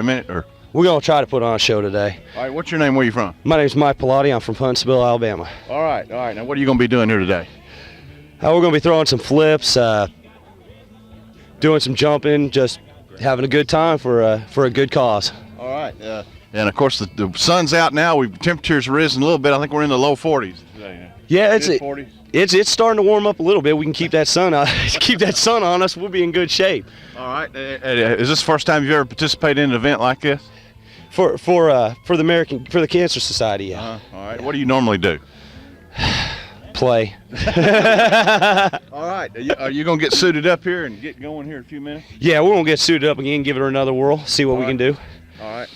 minute? Or We're going to try to put on a show today. all right, what's your name? Where you from? My name's Mike Pilati. I'm from Huntsville, Alabama. All right. Now what are you going to be doing here today? We're going to be throwing some flips, doing some jumping, just having a good time for a good cause. All right. And of course the sun's out now. Temperature's risen a little bit. I think we're in the low 40s today. Yeah, Mid-40s? it's starting to warm up a little bit. We can keep that sun on us. We'll be in good shape. All right. Is this the first time you've ever participated in an event like this? For the Cancer Society, yeah. All right. What do you normally do? Play. All right. Are you going to get suited up here and get going here in a few minutes? Yeah, we're going to get suited up again, give it another whirl, see what we can do. All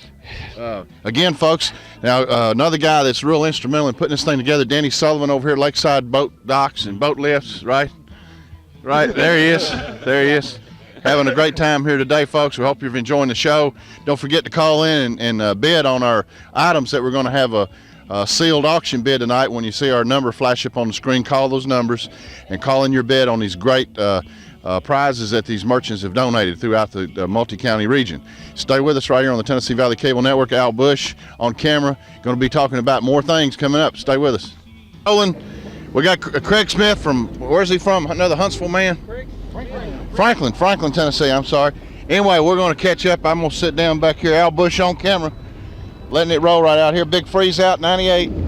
right. Again, folks, now another guy that's real instrumental in putting this thing together, Danny Sullivan over here at Lakeside Boat Docks and Boat Lifts, right? Right, there he is. There he is. Having a great time here today, folks. We hope you're enjoying the show. Don't forget to call in and bid on our items that we're going to have a sealed auction bid tonight. When you see our number flash up on the screen, call those numbers and call in your bid on these great prizes that these merchants have donated throughout the multi-county region. Stay with us right here on the Tennessee Valley Cable Network. Al Bush on camera. Going to be talking about more things coming up. Stay with us. Olin, we got Craig Smith from, where's he from? Another Huntsville man? Franklin, Tennessee, I'm sorry. Anyway, we're going to catch up. I'm going to sit down back here. Al Bush on camera. Letting it roll right out here. Big freeze out, 98. Here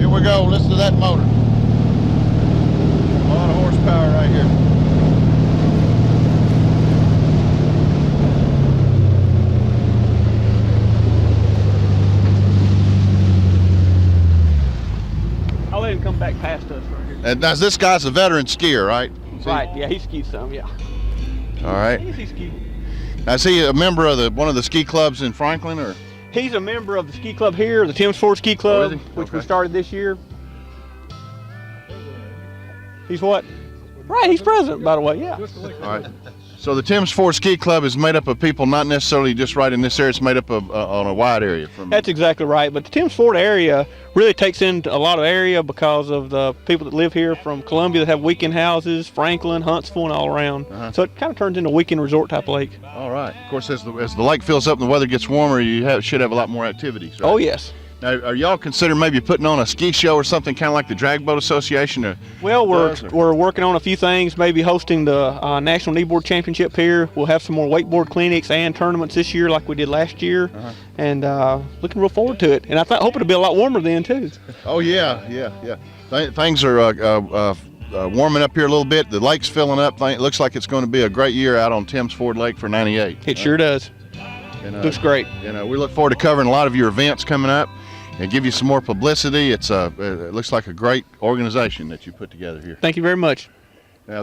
we go. Listen to that motor. A lot of horsepower right here. I'll let him come back past us right here. And now this guy's a veteran skier, right? Right, yeah, he skis some, yeah. All right. He skis. Now, is he a member of one of the ski clubs in Franklin, or? He's a member of the ski club here, the Tim's Ford Ski Club, Oh, is he? which Okay. we started this year. He's what? Right, he's president, by the way, yeah. All right. So the Tim's Ford Ski Club is made up of people not necessarily just right in this area. It's made up of on a wide area. That's exactly right. But the Tim's Ford area really takes in a lot of area because of the people that live here from Columbia that have weekend houses, Franklin, Huntsville, and all around. So it kind of turns into a weekend resort type of lake. All right. Of course, as the lake fills up and the weather gets warmer, you should have a lot more activities. Right? Oh, yes. Now, are y'all considering maybe putting on a ski show or something, kind of like the Drag Boat Association? Well, we're working on a few things, maybe hosting the National Kneeboard Championship here. We'll have some more wakeboard clinics and tournaments this year like we did last year, and looking real forward to it. And I hope it'll be a lot warmer then, too. Oh, yeah. Things are warming up here a little bit. The lake's filling up. It looks like it's going to be a great year out on Tim's Ford Lake for 98. It sure does. Looks great. We look forward to covering a lot of your events coming up and give you some more publicity. It looks like a great organization that you put together here. Thank you very much. Now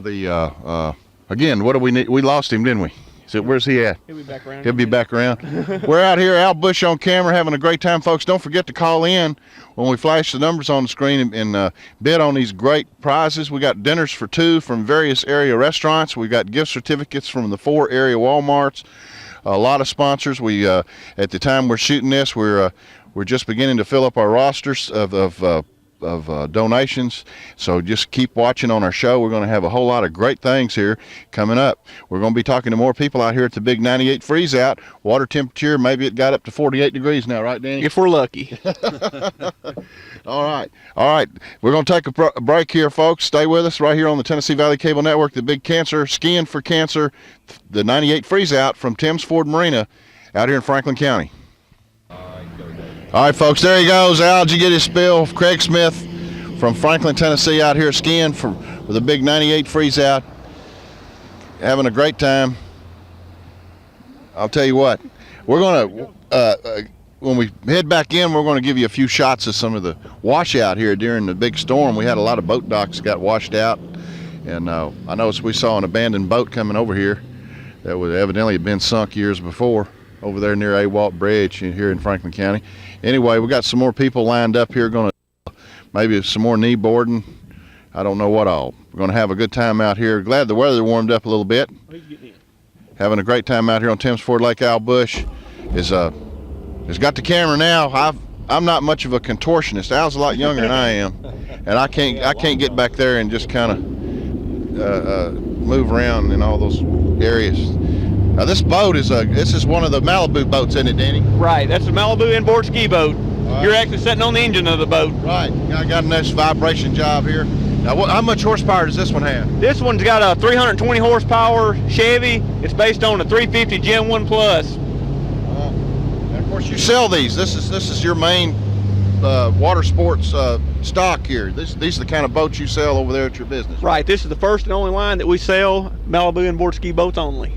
again, what do we need? We lost him, didn't we? So where's he at? He'll be back around. He'll be back around. We're out here, Al Bush on camera, having a great time, folks. Don't forget to call in when we flash the numbers on the screen and bid on these great prizes. We got dinners for two from various area restaurants. We got gift certificates from the 4 area Walmarts. A lot of sponsors. We at the time we're shooting this, we're just beginning to fill up our rosters of donations. So just keep watching on our show. We're going to have a whole lot of great things here coming up. We're going to be talking to more people out here at the big 98 freeze out. Water temperature, maybe it got up to 48 degrees now, right, Danny? If we're lucky. All right. We're going to take a break here, folks. Stay with us right here on the Tennessee Valley Cable Network, the big Skiing for Cancer, the 98 freeze out from Tim's Ford Marina out here in Franklin County. All right, folks, there he goes. Al, did you get his spill? Craig Smith from Franklin, Tennessee, out here skiing with a big 98 freeze out. Having a great time. I'll tell you what, we're going to, when we head back in, we're going to give you a few shots of some of the washout here during the big storm. We had a lot of boat docks got washed out. And I noticed we saw an abandoned boat coming over here that would evidently have been sunk years before over there near Awalt Bridge here in Franklin County. Anyway, we got some more people lined up here, going to maybe some more knee boarding. I don't know what all. We're going to have a good time out here. Glad the weather warmed up a little bit. Having a great time out here on Tim's Ford Lake. Al Bush has got the camera now. I'm not much of a contortionist. Al's a lot younger than I am, and I can't get back there and just kind of move around in all those areas. Now this boat is this is one of the Malibu boats, isn't it, Danny? Right, that's a Malibu inboard ski boat. Right. You're actually sitting on the engine of the boat. Right. I got a nice vibration job here. Now, how much horsepower does this one have? This one's got a 320 horsepower Chevy. It's based on a 350 Gen 1 Plus. And of course, you sell these. This is your main water sports stock here. These are the kind of boats you sell over there at your business. Right. This is the first and only line that we sell Malibu inboard ski boats only.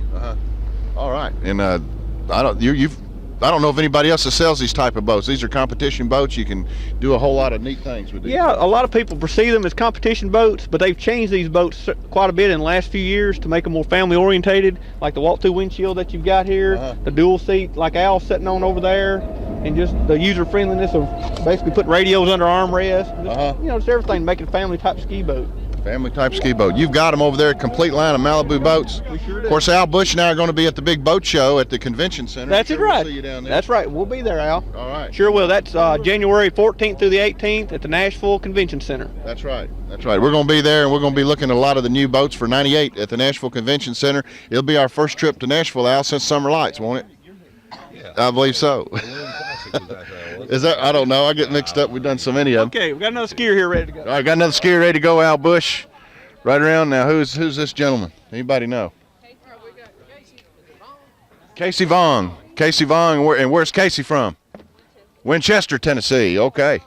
All right. And I don't know if anybody else that sells these type of boats. These are competition boats. You can do a whole lot of neat things with these. Yeah, a lot of people perceive them as competition boats, but they've changed these boats quite a bit in the last few years to make them more family orientated, like the walk-through windshield that you've got here, the dual seat like Al's sitting on over there, and just the user friendliness of basically putting radios under armrests. You know, just everything to make it a family type ski boat. Family type ski boat. You've got them over there, complete line of Malibu boats. We sure do. Of course, Al Bush and I are going to be at the big boat show at the convention center. That's it, right. We'll see you down there. That's right. We'll be there, Al. All right. Sure will. That's January 14th through the 18th at the Nashville Convention Center. That's right. That's right. We're going to be there, and we're going to be looking at a lot of the new boats for '98 at the Nashville Convention Center. It'll be our first trip to Nashville, Al, since Summer Lights, won't it? Yeah. I believe so. Is that? I don't know. I get mixed up. We've done so many of them. Okay, we got another skier here ready to go. All right, got another skier ready to go, Al Bush. Right around now. Who's this gentleman? Anybody know? Casey Vaughn. Casey Vaughn. And where's Casey from? Winchester, Tennessee. Okay.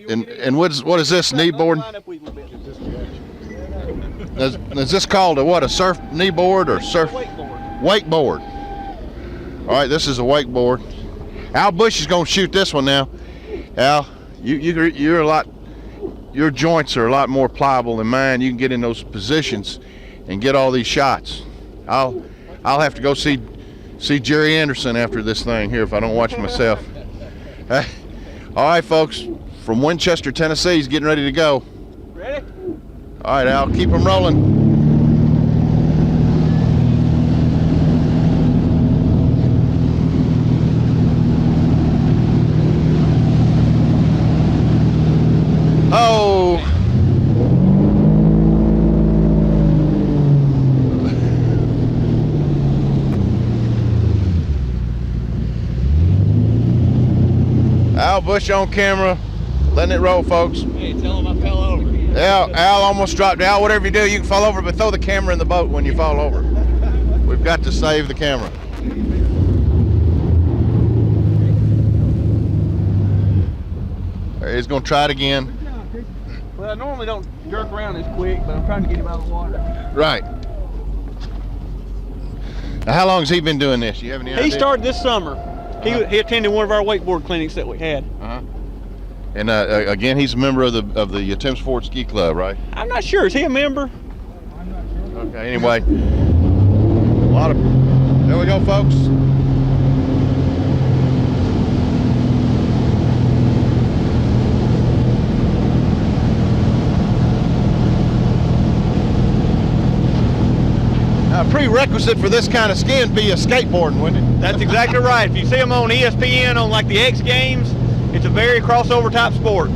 And what is this, kneeboard? Is this called a surf kneeboard or surf? Wakeboard. All right, this is a wakeboard. Al Bush is going to shoot this one now. Al, you're a lot. Your joints are a lot more pliable than mine. You can get in those positions and get all these shots. I'll have to go see Jerry Anderson after this thing here if I don't watch it myself. All right, folks, from Winchester, Tennessee, he's getting ready to go. Ready? All right, Al, keep them rolling. Oh. Al Bush on camera, letting it roll, folks. Hey, tell him I fell over. Al almost dropped. Al, whatever you do, you can fall over, but throw the camera in the boat when you fall over. We've got to save the camera. He's going to try it again. Well, I normally don't jerk around this quick, but I'm trying to get him out of the water. Right. Now, how long has he been doing this? You have any idea? He started this summer. He attended one of our wakeboard clinics that we had. And again, he's a member of the Tim's Ford Ski Club, right? I'm not sure. Is he a member? Okay. Anyway, there we go, folks. A prerequisite for this kind of skiing would be a skateboarding, wouldn't it? That's exactly right. If you see him on ESPN on like the X Games, it's a very crossover type sport. A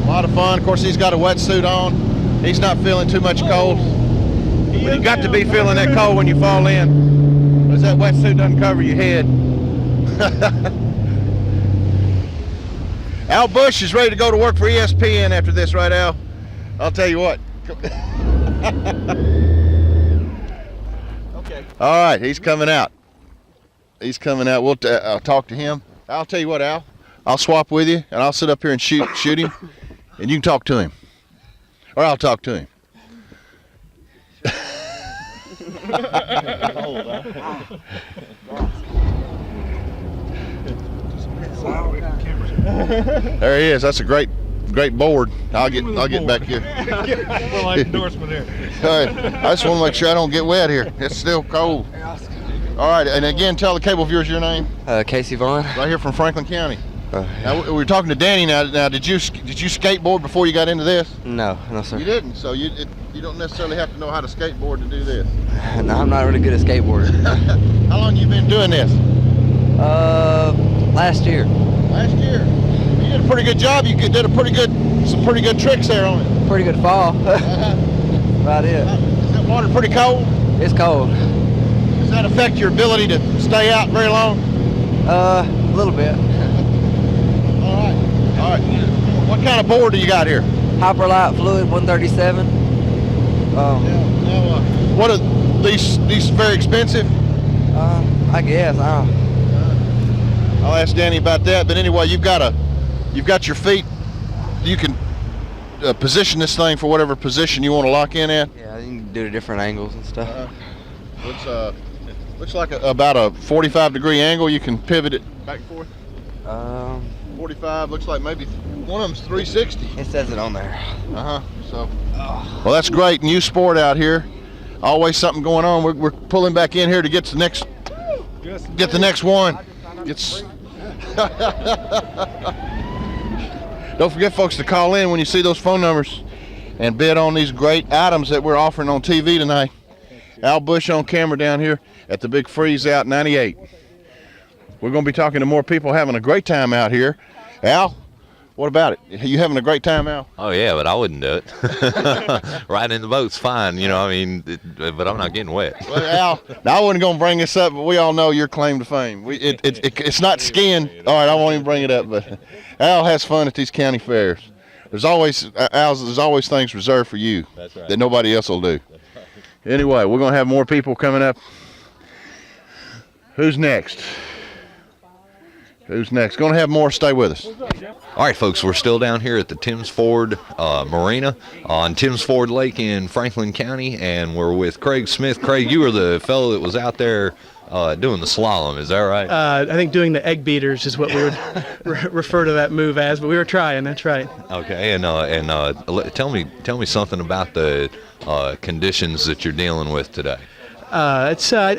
lot of fun. Of course, he's got a wetsuit on. He's not feeling too much cold. But you got to be feeling that cold when you fall in, because that wetsuit doesn't cover your head. Al Bush is ready to go to work for ESPN after this, right, Al? I'll tell you what. Okay. All right, he's coming out. He's coming out. I'll talk to him. I'll tell you what, Al. I'll swap with you, and I'll sit up here and shoot him, and you can talk to him, or I'll talk to him. There he is. That's a great board. I'll get back here. Well, like endorsement there. All right. I just want to make sure I don't get wet here. It's still cold. All right, and again, tell the cable viewers your name. Casey Vaughn. Right here from Franklin County. Now we were talking to Danny. Now, did you skateboard before you got into this? No, sir. You didn't. So you don't necessarily have to know how to skateboard to do this. No, I'm not really good at skateboarding. How long you been doing this? Last year. Last year. You did a pretty good job. You did some pretty good tricks there on it. Pretty good fall. About it. Is that water pretty cold? It's cold. Does that affect your ability to stay out very long? A little bit. All right. All right. What kind of board do you got here? Hyperlight Fluid 137. What are these very expensive? I guess. I'll ask Danny about that. But anyway, you've got your feet. You can position this thing for whatever position you want to lock in at. Yeah, you can do the different angles and stuff. Looks like about a 45-degree angle. You can pivot it back and forth. 45 looks like maybe one of them's 360. It says it on there. So, well, that's great. New sport out here. Always something going on. We're pulling back in here to get the next one. Don't forget, folks, to call in when you see those phone numbers and bid on these great items that we're offering on TV tonight. Al Bush on camera down here at the Big Freeze Out 98. We're going to be talking to more people having a great time out here. Al, what about it? You having a great time, Al? Oh yeah, but I wouldn't do it. Riding in the boat's fine, but I'm not getting wet. Well, Al, now I wasn't going to bring this up, but we all know your claim to fame. It's not skiing. All right, I won't even bring it up, but Al has fun at these county fairs. There's always things reserved for you. That's right. That nobody else will do. Anyway, we're going to have more people coming up. Who's next? Going to have more. Stay with us. All right, folks, we're still down here at the Timms Ford Marina on Timms Ford Lake in Franklin County, and we're with Craig Smith. Craig, you were the fellow that was out there doing the slalom. Is that right? I think doing the egg beaters is what we would refer to that move as, but we were trying. That's right. Okay, and tell me something about the conditions that you're dealing with today. I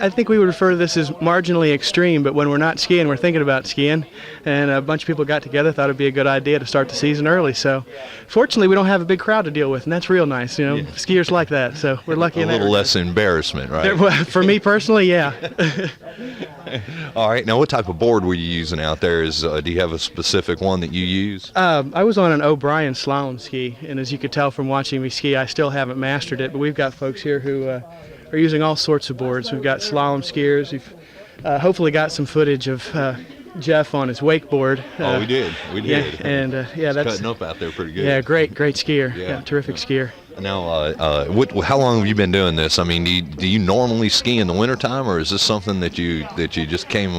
think we would refer to this as marginally extreme, but when we're not skiing, we're thinking about skiing. And a bunch of people got together, thought it'd be a good idea to start the season early. So fortunately, we don't have a big crowd to deal with, and that's real nice. Skiers like that, so we're lucky in that. A little less embarrassment, right? For me personally, yeah. All right. Now, what type of board were you using out there? Do you have a specific one that you use? I was on an O'Brien slalom ski, and as you could tell from watching me ski, I still haven't mastered it, but we've got folks here who are using all sorts of boards. We've got slalom skiers. We've hopefully got some footage of Jeff on his wakeboard. We did. Yeah, and that's cutting up out there pretty good. Yeah, great skier. Yeah, terrific skier. Now, how long have you been doing this? I mean, do you normally ski in the wintertime, or is this something that you just came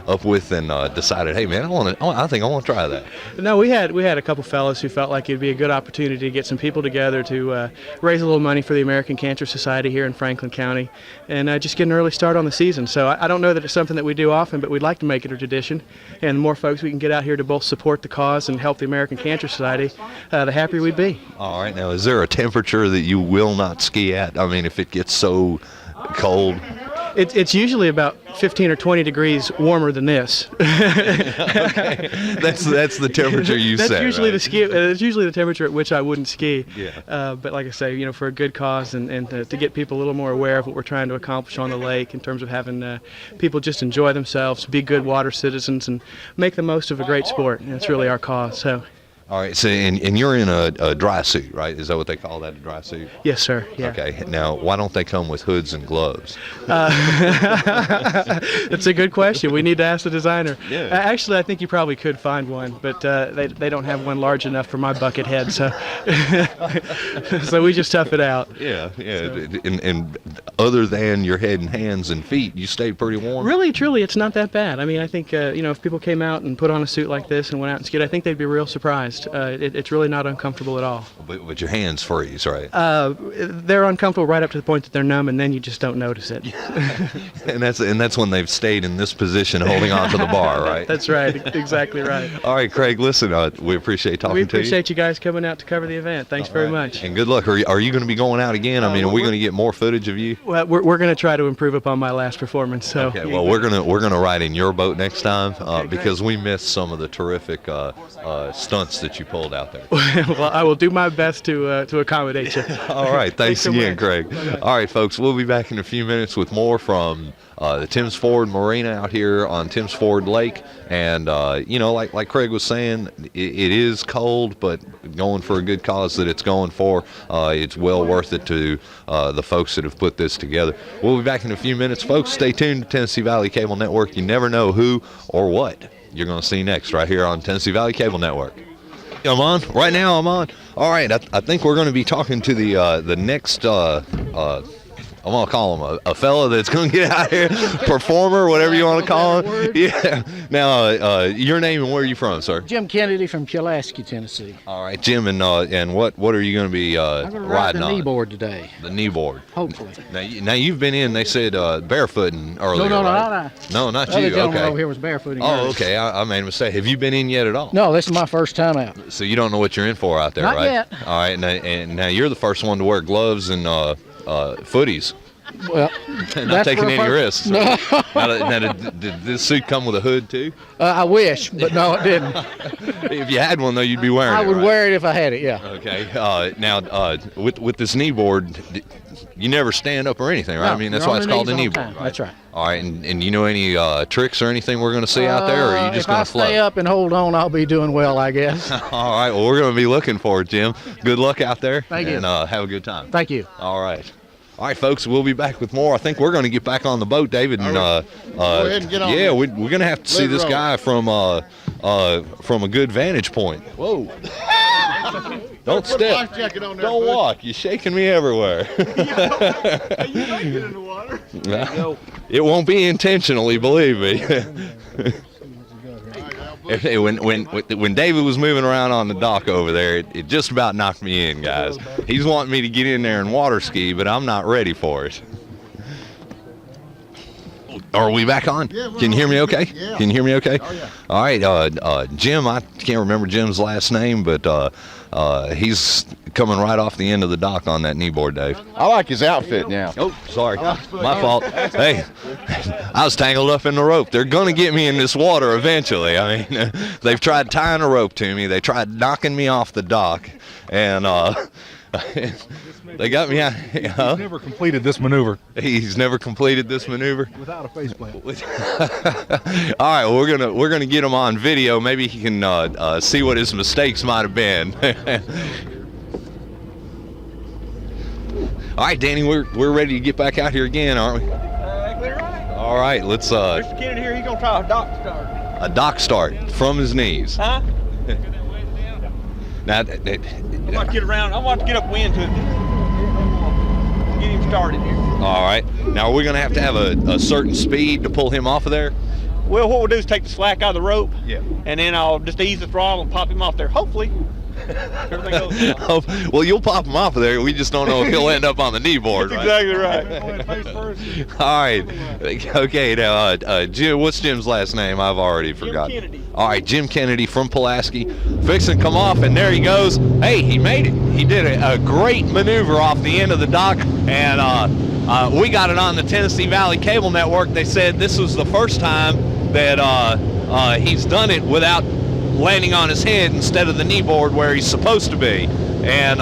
up with and decided, hey man, I think I want to try that? No, we had a couple fellows who felt like it'd be a good opportunity to get some people together to raise a little money for the American Cancer Society here in Franklin County, and just get an early start on the season. So I don't know that it's something that we do often, but we'd like to make it a tradition. And the more folks we can get out here to both support the cause and help the American Cancer Society, the happier we'd be. All right. Now, is there a temperature that you will not ski at? I mean, if it gets so cold. It's usually about 15 or 20 degrees warmer than this. Okay. That's the temperature you set. That's usually right? It's usually the temperature at which I wouldn't ski. Yeah. But like I say, for a good cause and to get people a little more aware of what we're trying to accomplish on the lake in terms of having people just enjoy themselves, be good water citizens, and make the most of a great sport. And that's really our cause. So. All right, so and you're in a dry suit, right? Is that what they call that, a dry suit? Yes, sir. Yeah. Okay. Now, why don't they come with hoods and gloves? That's a good question. We need to ask the designer. Yeah. Actually, I think you probably could find one, but they don't have one large enough for my bucket head, so so we just tough it out. Yeah. So. And other than your head and hands and feet, you stay pretty warm. Really, truly, it's not that bad. I mean, I think if people came out and put on a suit like this and went out and skied, I think they'd be real surprised. It's really not uncomfortable at all. But your hands freeze, right? They're uncomfortable right up to the point that they're numb, and then you just don't notice it. and that's when they've stayed in this position, holding on to the bar, right? That's right. Exactly right. All right, Craig. Listen, we appreciate talking to you. We appreciate you guys coming out to cover the event. Thanks very much. And good luck. Are you going to be going out again? I mean, are we going to get more footage of you? Well, we're going to try to improve upon my last performance. So. Okay. Well, we're gonna ride in your boat next time because we missed some of the terrific stunts that you pulled out there. Well, I will do my best to accommodate you. All right. Thanks so again, much. Craig. Bye-bye. All right, folks. We'll be back in a few minutes with more from the Timms Ford Marina out here on Timms Ford Lake. And, like Craig was saying, it is cold, but going for a good cause that it's going for, it's well worth it to the folks that have put this together. We'll be back in a few minutes. Folks, stay tuned to Tennessee Valley Cable Network. You never know who or what you're going to see next right here on Tennessee Valley Cable Network. I'm on. Right now I'm on. All right, I think we're going to be talking to the next, I'm going to call him a fella that's going to get out here, performer, whatever you want to call him. Yeah. Now, your name and where are you from, sir? Jim Kennedy from Pulaski, Tennessee. All right, Jim, and what are you going to be I'm going to ride riding the on? knee board today, The knee board. hopefully. Now you've been in, they said, barefooting earlier, No, right? No, not The other you. gentleman Okay. over here was barefooting. Oh, earlier. okay. I made a mistake. Have you been in yet at all? No, this is my first time out. So you don't know what you're in for out there, Not right? yet. All right, and now you're the first one to wear gloves and footies. Well, Not that's taking for a any first- risks. No. Now, did this suit come with a hood too? I wish, but no, it didn't. If you had one though, you'd be wearing it. I would right? wear it if I had it, yeah. Okay. Now, with this knee board, you never stand up or anything, right? No, I mean, that's you're why on it's your called a knees knee all the board. time. That's right. All right, and you know any tricks or anything we're going to see out there, or are you just if I going to float? stay up and hold on, I'll be doing well, I guess. All right. Well, we're going to be looking for it, Jim. Good luck out there. Thank you. And have a good time. Thank you. All right. All right, folks, we'll be back with more. I think we're going to get back on the boat, David. And, Go ahead and get on yeah, there. we're going to have to see Let it this roll. guy from a good vantage point. Whoa. Don't Put a step. life jacket on there, Don't bud. walk. You're shaking me everywhere. It won't be intentionally, believe me. When David was moving around on the dock over there, it just about knocked me in, guys. He's wanting me to get in there and water ski, but I'm not ready for it. Are we back on? Yeah, we're Can you hear me okay? Yeah. Can you hear me okay? Oh, yeah. All right, Jim, I can't remember Jim's last name, but he's coming right off the end of the dock on that knee board, Dave. I like his outfit now. Oh, sorry. My fault. Hey, I was tangled up in the rope. They're going to get me in this water eventually. I mean, they've tried tying a rope to me. They tried knocking me off the dock, and they got me out. He's never completed this maneuver He's never completed this maneuver. without a faceplant. All right, well, we're gonna get him on video. Maybe he can see what his mistakes might have been. All right, Danny, we're ready to get back out here again, aren't we? Exactly right. All right, let's Mr. Kennedy here, he's going to try a dock start. a dock start from his knees. Huh? Now, I'm about to get around. I'm about to get upwind to it. Get him started here. all right. Now, we're gonna have to have a certain speed to pull him off of there. Well, what we'll do is take the slack out of the rope, Yeah. and then I'll just ease the throttle and pop him off there. Hopefully, everything goes well. Well, you'll pop him off of there. We just don't know if he'll end up on the knee board, That's right? exactly right. All right. Okay. Now, Jim, what's Jim's last name? I've already forgotten. Kennedy. All right, Jim Kennedy from Pulaski, fixing to come off, and there he goes. Hey, he made it. He did a great maneuver off the end of the dock, and we got it on the Tennessee Valley Cable Network. They said this was the first time that he's done it without landing on his head instead of the knee board where he's supposed to be. And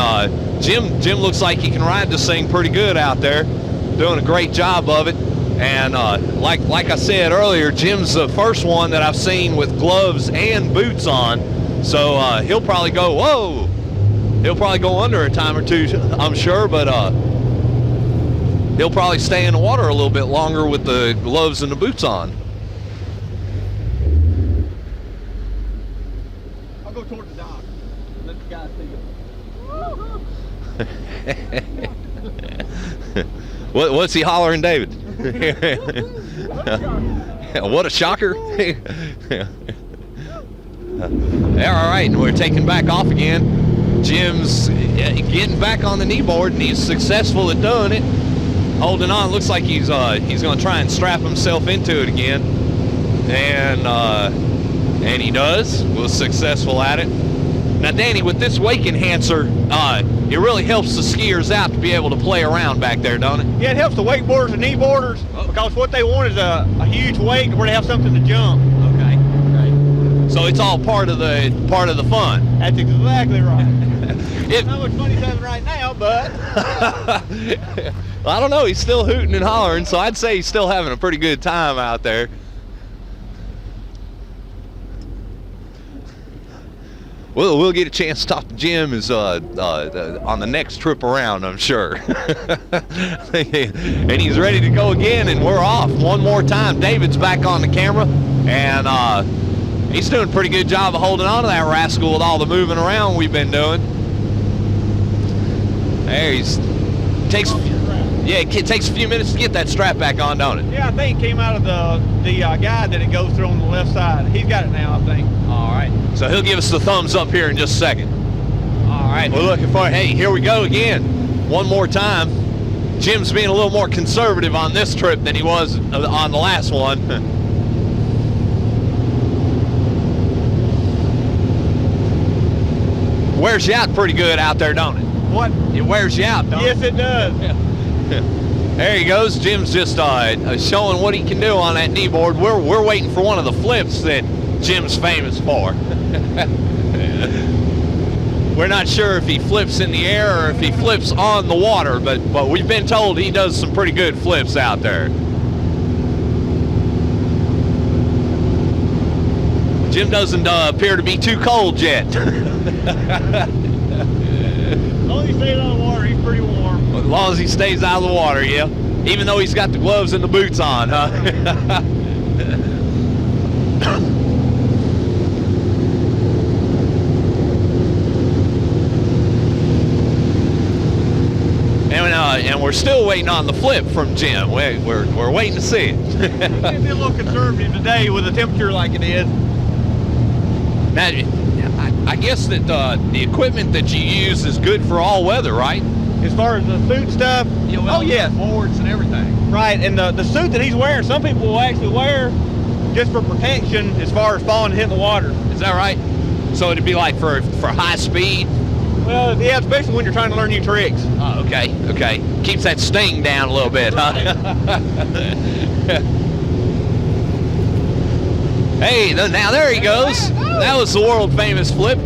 Jim looks like he can ride this thing pretty good out there, doing a great job of it. And like I said earlier, Jim's the first one that I've seen with gloves and boots on. So he'll probably go, whoa! He'll probably go under a time or two, I'm sure, but he'll probably stay in the water a little bit longer with the gloves and the boots on. I'll go toward the dock. Let the guys see it. What's he hollering, David? What a shocker. All right, and we're taking back off again. Jim's getting back on the knee board, and he's successful at doing it. Holding on, looks like he's going to try and strap himself into it again. And he does. Was successful at it. Now, Danny, with this wake enhancer, it really helps the skiers out to be able to play around back there, don't it? Yeah, it helps the wakeboarders and kneeboarders because what they want is a huge wake where they have something to jump. Okay. So it's all part of the fun. That's exactly right. It, Not much fun he's having right now, but I don't know. He's still hooting and hollering, so I'd say he's still having a pretty good time out there. We'll get a chance to talk to Jim on the next trip around, I'm sure. And he's ready to go again, and we're off one more time. David's back on the camera, and he's doing a pretty good job of holding on to that rascal with all the moving around we've been doing. There it takes a few minutes to get that strap back on, don't it? yeah, I think it came out of the guide that it goes through on the left side. He's got it now, I think. All right. So he'll give us the thumbs up here in just a second. All right. We're looking for it. Hey, here we go again. One more time. Jim's being a little more conservative on this trip than he was on the last one. Wears you out pretty good out there, don't it? What? It wears you out, don't Yes, it does. There he goes. Jim's just showing what he can do on that knee board. We're waiting for one of the flips that Jim's famous for. We're not sure if he flips in the air or if he flips on the water, but we've been told he does some pretty good flips out there. Jim doesn't appear to be too cold yet. As long as he stays out of the water, he's pretty warm. As long as he stays out of the water, yeah. Even though he's got the gloves and the boots on, huh? And we're still waiting on the flip from Jim. We're waiting to see it. He's getting a little conservative today with the temperature like it is. Now, I guess that the equipment that you use is good for all weather, right? As far as the suit stuff, oh yeah, boards and everything. right. And the suit that he's wearing, some people will actually wear just for protection as far as falling and hitting the water. Is that right? So it'd be like for high speed. Well, yeah, especially when you're trying to learn new tricks. Oh, okay. Keeps that sting down a little bit, huh? Hey, now there he goes. That was the world famous flip.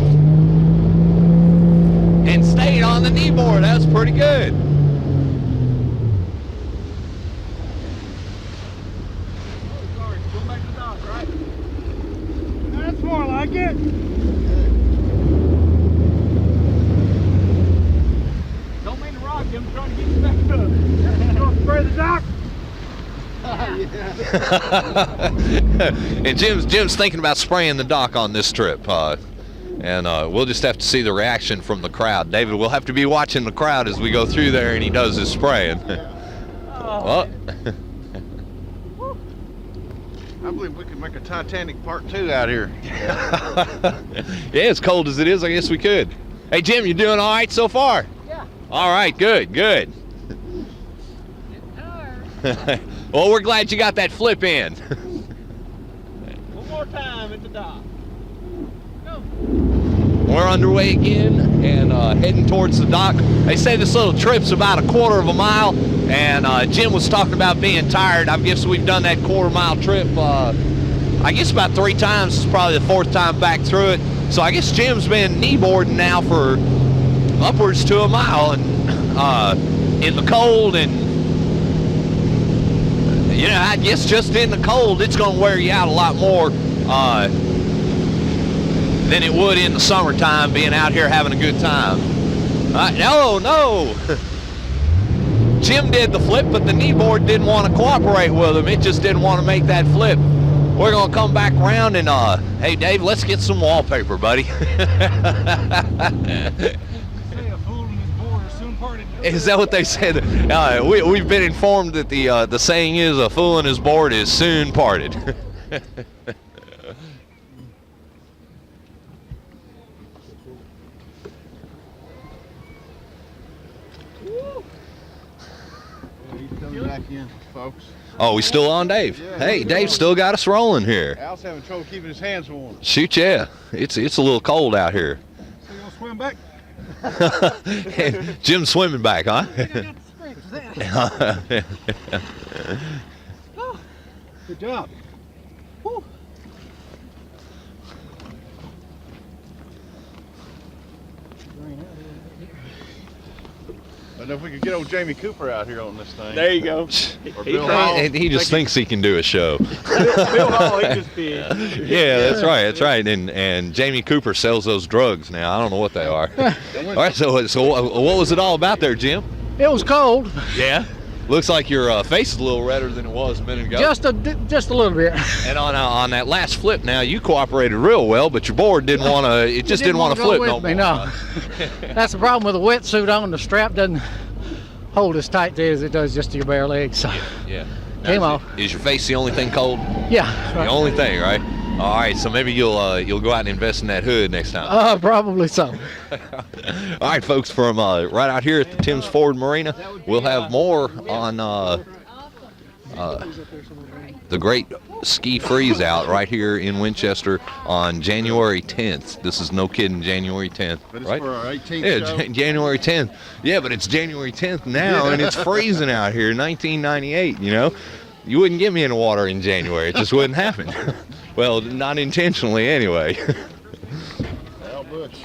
And stayed on the knee board. That's pretty good. Sorry, go back to the dock, right? That's more like it. Don't mean to rock you, I'm trying to get you back up. You want to spray the dock? And Jim's thinking about spraying the dock on this trip, and we'll just have to see the reaction from the crowd. David, we'll have to be watching the crowd as we go through there and he does his spraying. I believe we can make a Titanic Part 2 out here. Yeah, as cold as it is, I guess we could. Hey Jim, you doing all right so far? Yeah. All right, good. Well, we're glad you got that flip in. One more time at the dock. Go. We're underway again and heading towards the dock. They say this little trip's about a quarter of a mile, and Jim was talking about being tired. I guess we've done that quarter-mile trip, I guess about 3 times. It's probably the 4th time back through it. So I guess Jim's been kneeboarding now for upwards to a mile, and in the cold, and you know, I guess just in the cold, it's going to wear you out a lot more than it would in the summertime, being out here having a good time. No. Jim did the flip, but the kneeboard didn't want to cooperate with him. It just didn't want to make that flip. We're going to come back around and, hey, Dave, let's get some wallpaper, buddy. Is that what they said? We've been informed that the saying is, a fool and his board is soon parted. He's coming back in, folks. Oh, we still on, Dave? Yeah, Hey, Dave still got us rolling here. Al's having trouble keeping his hands warm. Shoot, yeah. It's a little cold out here. So you gonna swim back? Jim's swimming back, huh? Good job. And if we could get old Jamie Cooper out here on this thing. There you go. Or Bill Hall. He just thinks he can do a show. Bill Hall, he just big. Yeah, that's right. That's right. And Jamie Cooper sells those drugs now. I don't know what they are. All right. So what was it all about there, Jim? It was cold, Yeah. Looks like your face is a little redder than it was a minute ago. just a little bit. And on that last flip, now you cooperated real well, but your board didn't want to. It just didn't want to flip no more. No. That's the problem with a wetsuit on. The strap doesn't hold as tight there as it does just to your bare legs. So Yeah. came Now, off. Is your face the only thing cold? Yeah. The only thing, right? All right. So maybe you'll go out and invest in that hood next time. Probably so. All right, folks, from right out here at the Timms Ford Marina, we'll have more on the great ski freeze out right here in Winchester on January 10th. This is no kidding, January 10th, But it's right? for our 18th Yeah, show. January 10th. Yeah, but it's January 10th now, and it's freezing out here, 1998, you know? You wouldn't get me in the water in January. It just wouldn't happen. Well, not intentionally anyway. Al Butch.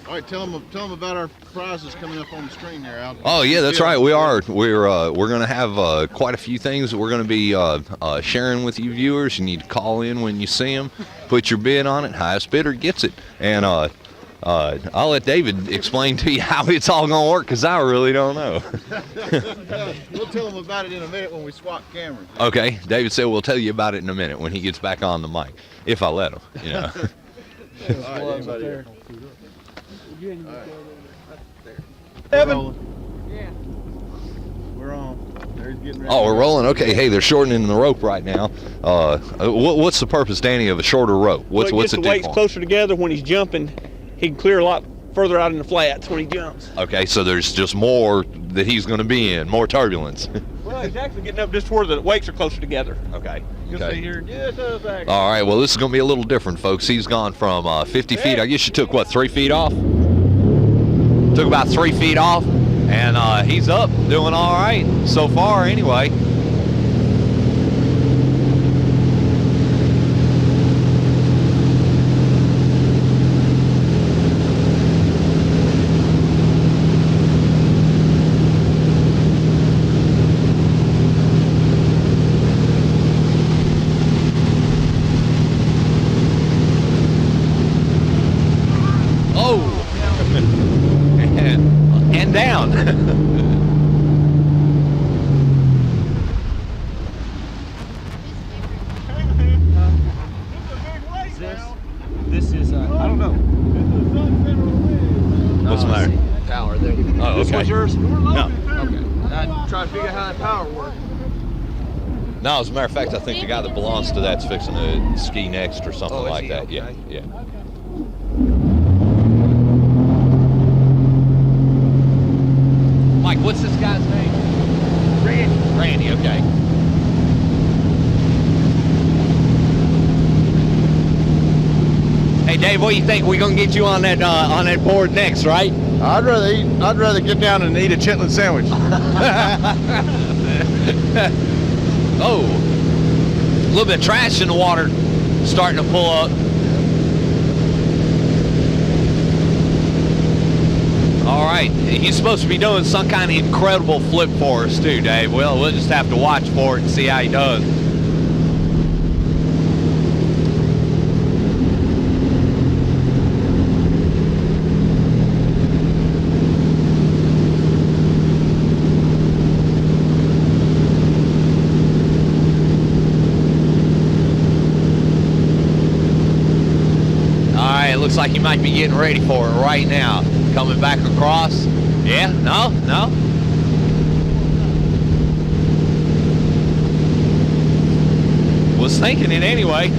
All right, tell them about our prizes coming up on the screen there, Al. Oh yeah, that's right. We're going to have quite a few things that we're going to be sharing with you viewers. You need to call in when you see them, put your bid on it. Highest bidder gets it. And I'll let David explain to you how it's all going to work, because I really don't know. We'll tell them about it in a minute when we swap cameras. Okay, David said we'll tell you about it in a minute when he gets back on the mic, if I let him. You know. All right, anybody here? Evan. We're on. There's getting ready. Oh, we're rolling. Okay, hey, they're shortening the rope right now. What's the purpose, Danny, of a shorter rope? What's Well, it gets the the weights deal? closer together when he's jumping. He can clear a lot further out in the flats when he jumps. Okay, so there's just more that he's going to be in, more turbulence. Well, he's actually getting up just where the weights are closer together. Okay. You'll see here. Yeah, it does actually. All right, well, this is going to be a little different, folks. He's gone from 50 feet. I guess you took, what, 3 feet off? Took about 3 feet off, and he's up, doing all right so far anyway. And down. This is, I don't know. What's the matter? Power there. Oh, This okay. one's yours? No. I try to figure out how that power works. No, as a matter of fact, I think the guy that belongs to that's fixing to ski next or something Oh, is like he? that. Okay. Yeah, yeah. Mike, what's this guy's name? Randy. Randy, okay. Hey, Dave, what do you think? We're gonna get you on that board next, right? I'd rather get down and eat a chitlin sandwich. Oh, a little bit of trash in the water starting to pull up. All right, he's supposed to be doing some kind of incredible flip for us too, Dave. Well, we'll just have to watch for it and see how he does. All right, it looks like he might be getting ready for it right now. Coming back across. Yeah, no. Was thinking it anyway.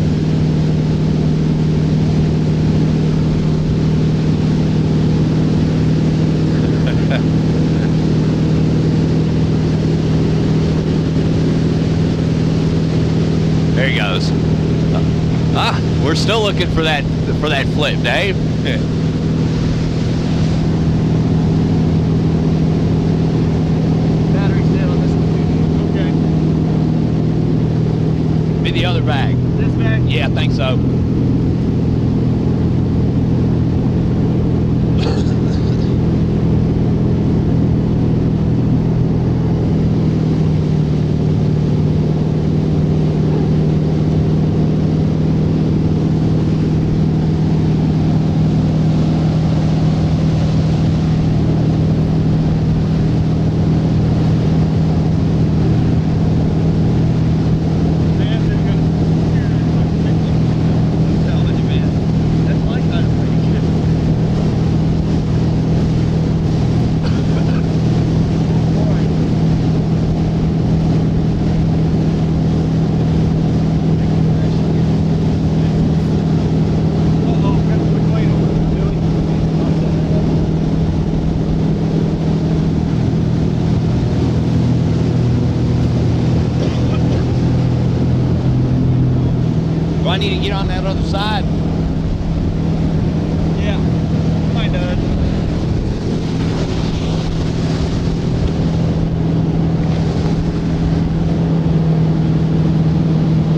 There he goes. We're still looking for that flip, Dave. Battery's dead on this one. Okay. Be the other bag. This bag? Yeah, I think so. I need to get on that other side? Yeah, might does.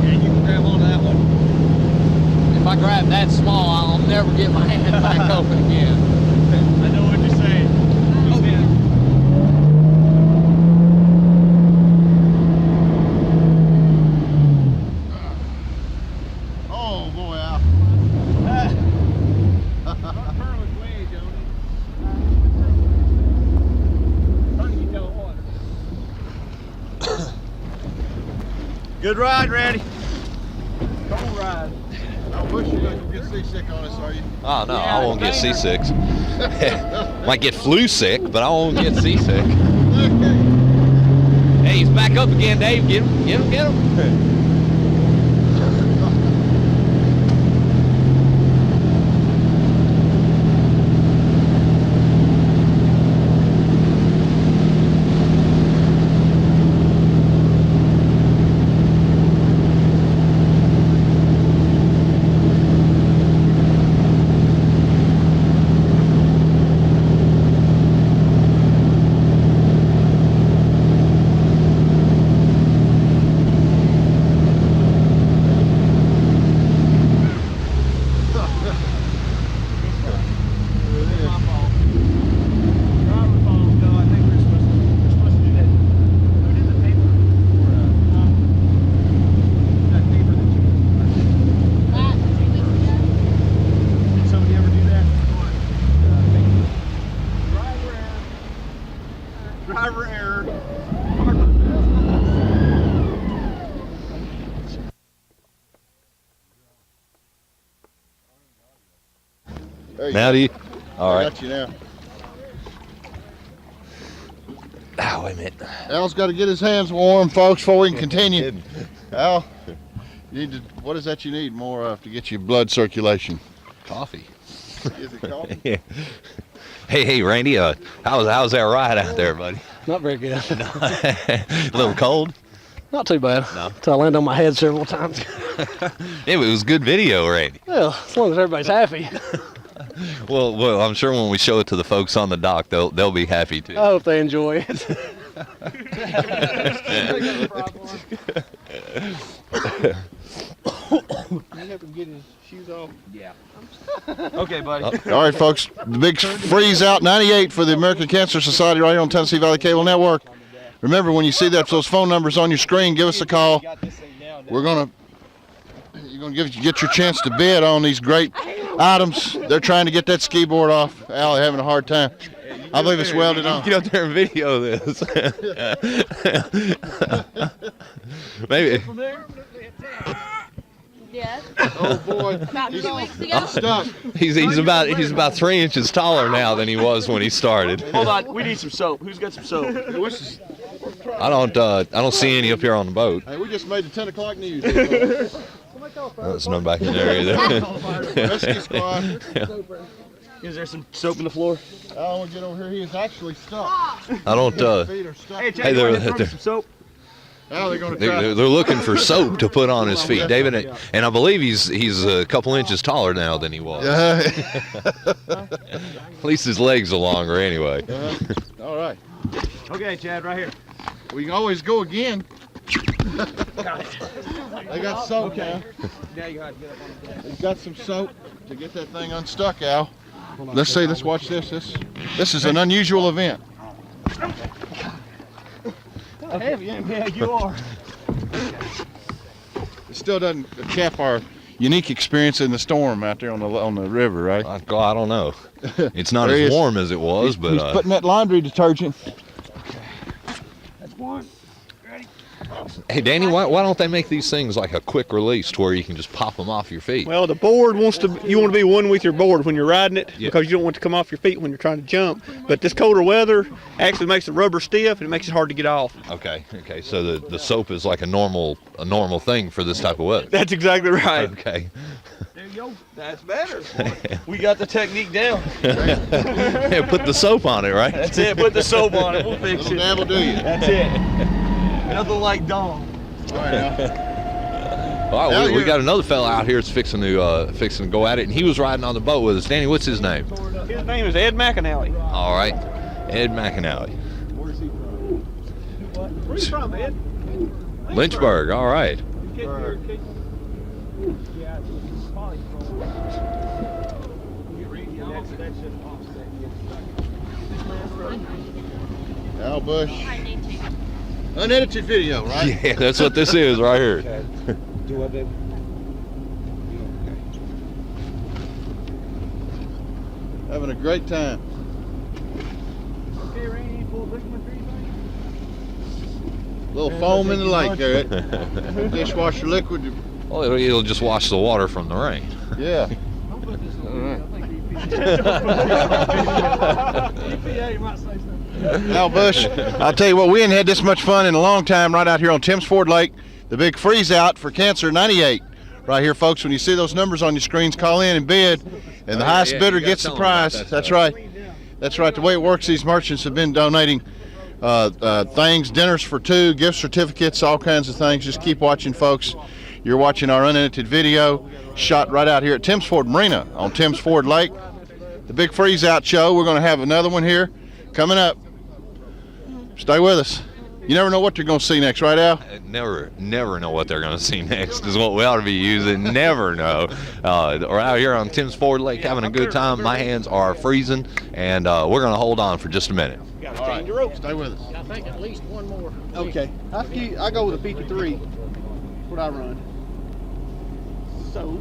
Yeah, you can grab onto that one. If I grab that small, I'll never get my hand back open again. I know what you're saying. Oh boy, Al. Good ride, Randy. Cool ride. I wish you didn't get seasick on us, are you? Oh, no, I won't get seasick. Might get flu sick, but I won't get seasick. Hey, he's back up again, Dave. Get him, get him, get him. Driver error. There you Now go. do you? All I right. got you now. Ah, wait a minute. Al's got to get his hands warm, folks, before we can continue. Al, you need to, what is that you need more of to get your blood circulation? Coffee. Is it coffee? Yeah. Hey, Randy. How's that ride out there, buddy? Not very good. A little cold. Not too bad. No. Till I land on my head several times. It was good video, Randy. Well, as long as everybody's happy. Well, I'm sure when we show it to the folks on the dock, they'll be happy too. I hope they enjoy it. Have him get his shoes off. Yeah. Okay, buddy. All right, folks, the big freeze out 98 for the American Cancer Society right here on Tennessee Valley Cable Network. Remember, when you see those phone numbers on your screen, give us a call. You're gonna get your chance to bid on these great items. They're trying to get that ski board off. Al, they're having a hard time. I believe it's welded on. Get up there and video this. Maybe. Yes. Oh boy, About he's 2 weeks ago. stuck. He's about 3 inches taller now than he was when he started. Hold on, we need some soap. Who's got some soap? I don't see any up here on the boat. Hey, we just made the 10 o'clock news. There's none back in there either. Rescue squad. Is there some soap in the floor? I want to get over here. He is actually stuck. I don't. His feet are stuck. Hey, Chad, Hey, you want they're- to throw some soap? Now they're going to try. They're looking for soap to put on his feet, David, and I believe he's a couple inches taller now than he was. At least his legs are longer anyway. All right. Okay, Chad, right here. We can always go again. They got soap now. Now you got to get up on the deck. They've got some soap to get that thing unstuck, Al. Let's see. Let's watch this. This is an unusual event. Heavy, yeah, you are. It still doesn't cap our unique experience in the storm out there on the river, right? I don't know. It's not There he as is. warm as it was, but He's putting that laundry detergent. That's one. hey, Danny, why don't they make these things like a quick release to where you can just pop them off your feet? Well, the board you want to be one with your board when you're riding it, Yeah. because you don't want it to come off your feet when you're trying to jump. But this colder weather actually makes the rubber stiff and it makes it hard to get off. Okay. So the soap is like a normal thing for this type of weather. That's exactly right. Okay. There you go. That's better. We got the technique down. Yeah, put the soap on it, right? That's it. Put the soap on it. We'll fix Little it. dab will do you. That's it. Nothing like Dawn. All right, Al. All Out right, we here. got another fella out here that's fixing to go at it, and he was riding on the boat with us. Danny, what's his name? His name is Ed McAnally. All right, Ed McAnally. Where you from, Ed? Lynchburg, all right. Al Bush. Unedited video, right? Yeah, that's what this is right here. Having a great time. Little foam in the lake there. Dishwasher liquid. Well, it'll just wash the water from the rain. Yeah. Al Bush, I'll tell you what, we ain't had this much fun in a long time right out here on Timms Ford Lake. The big freeze out for Cancer 98. Right here, folks, when you see those numbers on your screens, call in and bid, and the highest yeah, bidder you gotta gets the tell 'em about prize. that That's stuff. right. That's right. The way it works, these merchants have been donating things, dinners for two, gift certificates, all kinds of things. Just keep watching, folks. You're watching our unedited video shot right out here at Timms Ford Marina on Timms Ford Lake. The big freeze out show. We're going to have another one here coming up. Stay with us. You never know what you're going to see next, right, Al? Never know what they're going to see next is what we ought to be using. Never know. We're out here on Timms Ford Lake having a good time. My hands are freezing, and we're going to hold on for just a minute. Gotta change your rope. Stay with us. I think at least one more. Okay. I go with a 53. That's what I run. So,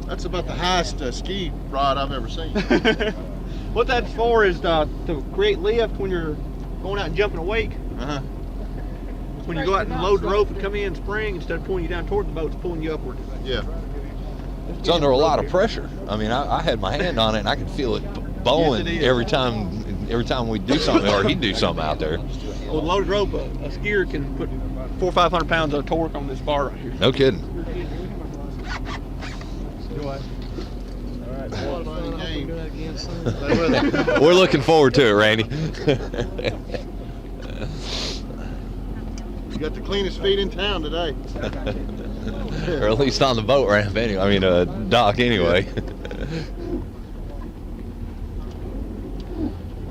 That's about the highest ski rod I've ever seen. what that's for is to create lift when you're going out and jumping a wake. Uh-huh. When you go out and load the rope and come in spring, instead of pulling you down toward the boat, it's pulling you upward. Yeah. It's under a lot of pressure. I mean, I had my hand on it, and I could feel it bowing Yes, it is. every time we do something, or he'd do something out there. With a loaded rope, a skier can put 400 or 500 pounds of torque on this bar right here. No kidding. We're looking forward to it, Randy. You got the cleanest feet in town today. Or at least on the boat ramp, anyway. I mean, dock, anyway.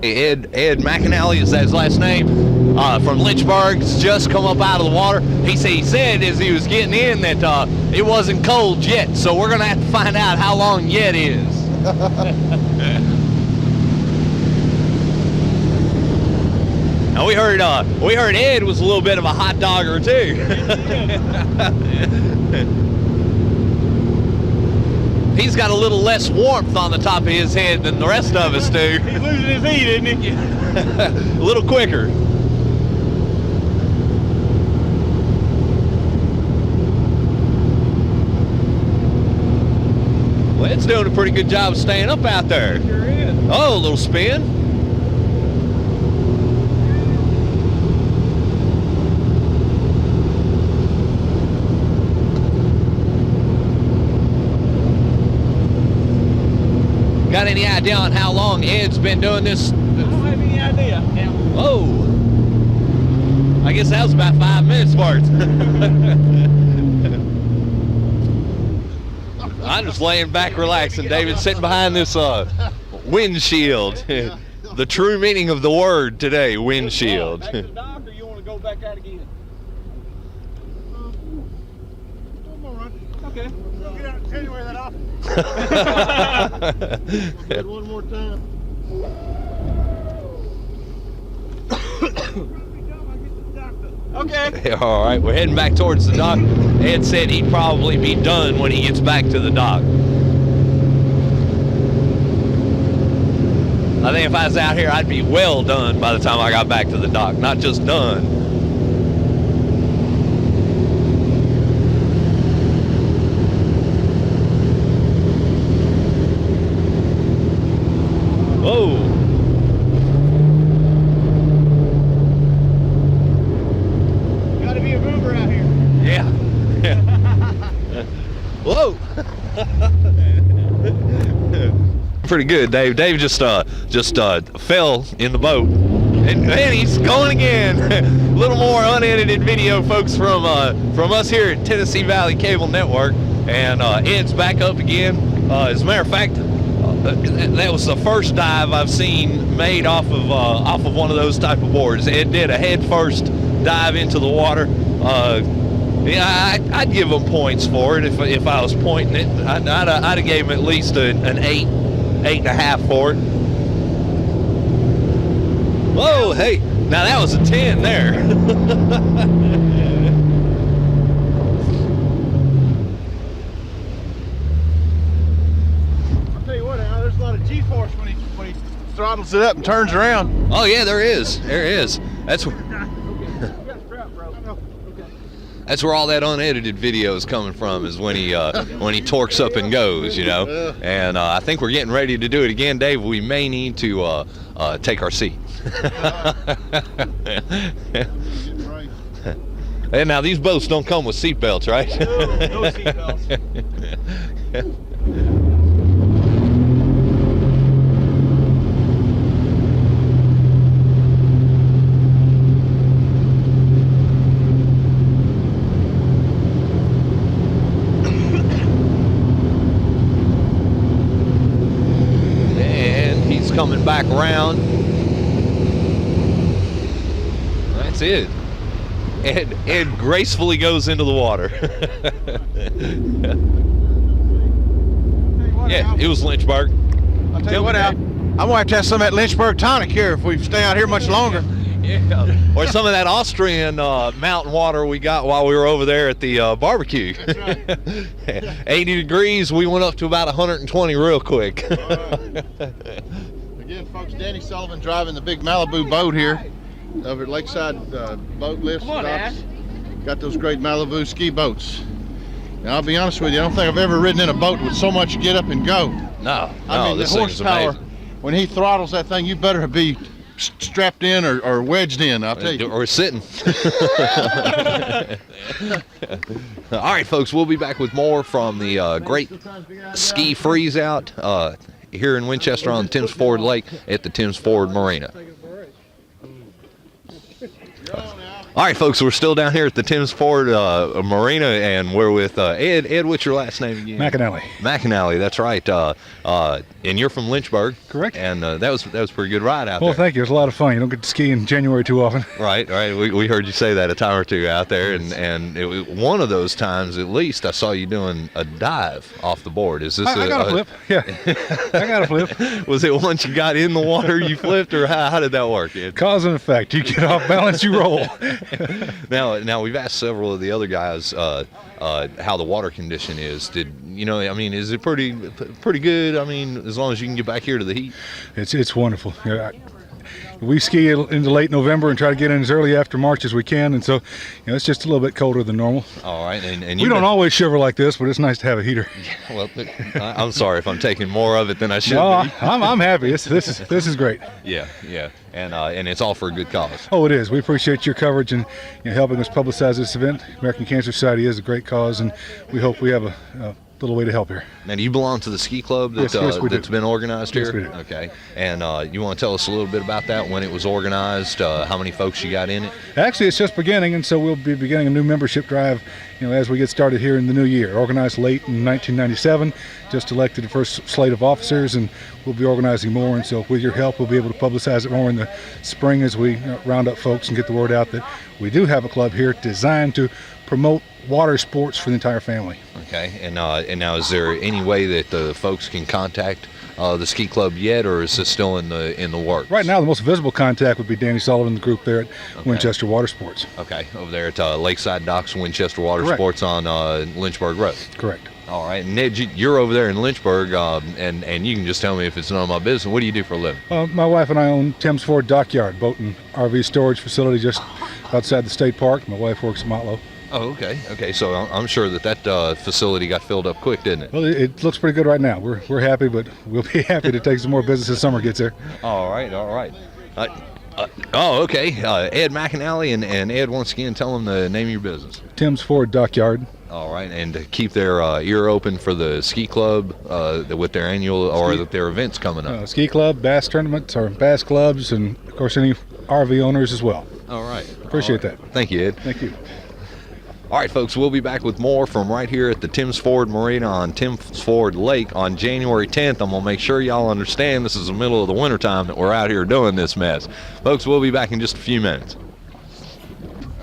Ed McAnally, is that his last name? From Lynchburg, just come up out of the water. He said as he was getting in that it wasn't cold yet, so we're gonna have to find out how long yet is. Now we heard Ed was a little bit of a hot dogger too. He's got a little less warmth on the top of his head than the rest of us do. He's losing his heat, isn't he? A little quicker. Well, Ed's doing a pretty good job of staying up out there. Sure is. Oh, a little spin. Got any idea on how long Ed's been doing this? I don't have any idea. Whoa. I guess that was about 5 minutes worth. I'm just laying back relaxing. David's sitting behind this windshield. The true meaning of the word today, windshield. Back to the dock, or you want to go back out again? Okay. We'll get out and tell you where that off. One more time. Okay. All right, we're heading back towards the dock. Ed said he'd probably be done when he gets back to the dock. I think if I was out here, I'd be well done by the time I got back to the dock. Not just done. Whoa. Gotta be a mover out here. Yeah. Whoa. Pretty good, Dave. Dave just fell in the boat. And he's going again. A little more unedited video, folks, from us here at Tennessee Valley Cable Network. And Ed's back up again. As a matter of fact, that was the first dive I've seen made off of one of those type of boards. Ed did a head first dive into the water. Yeah, I'd give him points for it if I was pointing it. I'd have gave him at least an 8.5 for it. Whoa, hey, now that was a 10 there. I'll tell you what, Al, there's a lot of G-force when he throttles it up and turns around. Oh yeah, there is. That's where all that unedited video is coming from, is when he torques up and goes, you know. And I think we're getting ready to do it again, Dave. We may need to take our seat. And now these boats don't come with seat belts, right? No seat belts. Coming back around. That's it. Ed gracefully goes into the water. Yeah, it was Lynchburg. I'll tell you what, Al, I'm gonna have to have some of that Lynchburg tonic here if we stay out here much longer. Yeah, or some of that Austrian mountain water we got while we were over there at the barbecue. That's right. 80 degrees, we went up to about 120 real quick. Again, folks, Danny Sullivan driving the big Malibu boat here over at Lakeside Boat Lifts. Come on, Ash. Got those great Malibu ski boats. Now, I'll be honest with you, I don't think I've ever ridden in a boat with so much get up and go. No, I mean, this the thing's horsepower, amazing. when he throttles that thing, you better be strapped in or wedged in, I'll tell you. Or sitting. All right, folks, we'll be back with more from the great ski freeze out here in Winchester on the Thames Ford Lake at the Thames Ford Marina. All right, folks, we're still down here at the Thames Ford Marina, and we're with Ed. Ed, what's your last name again? McAnally. McAnally, that's right. And you're from Lynchburg. Correct. And that was a pretty good ride out there. Well, thank you. It was a lot of fun. You don't get to ski in January too often. Right. We heard you say that a time or two out there, and it was one of those times at least I saw you doing a dive off the board. Is this? I got a flip. Yeah, I got a flip. Was it once you got in the water you flipped, or how did that work, Ed? Cause and effect. You get off balance, you roll. Now we've asked several of the other guys how the water condition is. Is it pretty good? I mean, as long as you can get back here to the heat. It's wonderful. We ski into late November and try to get in as early after March as we can, and so it's just a little bit colder than normal. All right, and we don't always shiver like this, but it's nice to have a heater. Well, I'm sorry if I'm taking more of it than I should No, be. I'm happy. This is great. Yeah, and it's all for a good cause. Oh, it is. We appreciate your coverage and helping us publicize this event. American Cancer Society is a great cause, and we hope we have a little way to help here. Now, do you belong to the ski club Yes, we that's do. been organized here? Yes, we do. Okay. And you want to tell us a little bit about that, when it was organized, how many folks you got in it? Actually, it's just beginning, and so we'll be beginning a new membership drive, as we get started here in the new year. Organized late in 1997, just elected the first slate of officers, and we'll be organizing more. And so with your help, we'll be able to publicize it more in the spring as we round up folks and get the word out that we do have a club here designed to promote water sports for the entire family. Okay. And now, is there any way that the folks can contact the ski club yet, or is this still in the works? Right now, the most visible contact would be Danny Sullivan and the group there at Winchester Water Sports. Okay, over there at Lakeside Docks, Winchester Water Correct. Sports on Lynchburg Road. Correct. All right, Ned, you're over there in Lynchburg, and you can just tell me if it's none of my business. What do you do for a living? My wife and I own Thames Ford Dockyard, boat and RV storage facility just outside the state park. My wife works at Motlow. Oh, okay. Okay, so I'm sure that facility got filled up quick, didn't it? Well, it looks pretty good right now. We're happy, but we'll be happy to take some more business as summer gets here. All right. Oh, okay. Ed McAnally, and Ed, once again, tell them the name of your business. Tim's Ford Dockyard. All right, and to keep their ear open for the ski club with their annual or their events coming up. Ski club, bass tournaments, or bass clubs, and of course any RV owners as well. All right. Appreciate that. Thank you, Ed. Thank you. All right, folks, we'll be back with more from right here at the Timms Ford Marina on Timms Ford Lake on January 10th. I'm going to make sure y'all understand this is the middle of the wintertime that we're out here doing this mess. Folks, we'll be back in just a few minutes.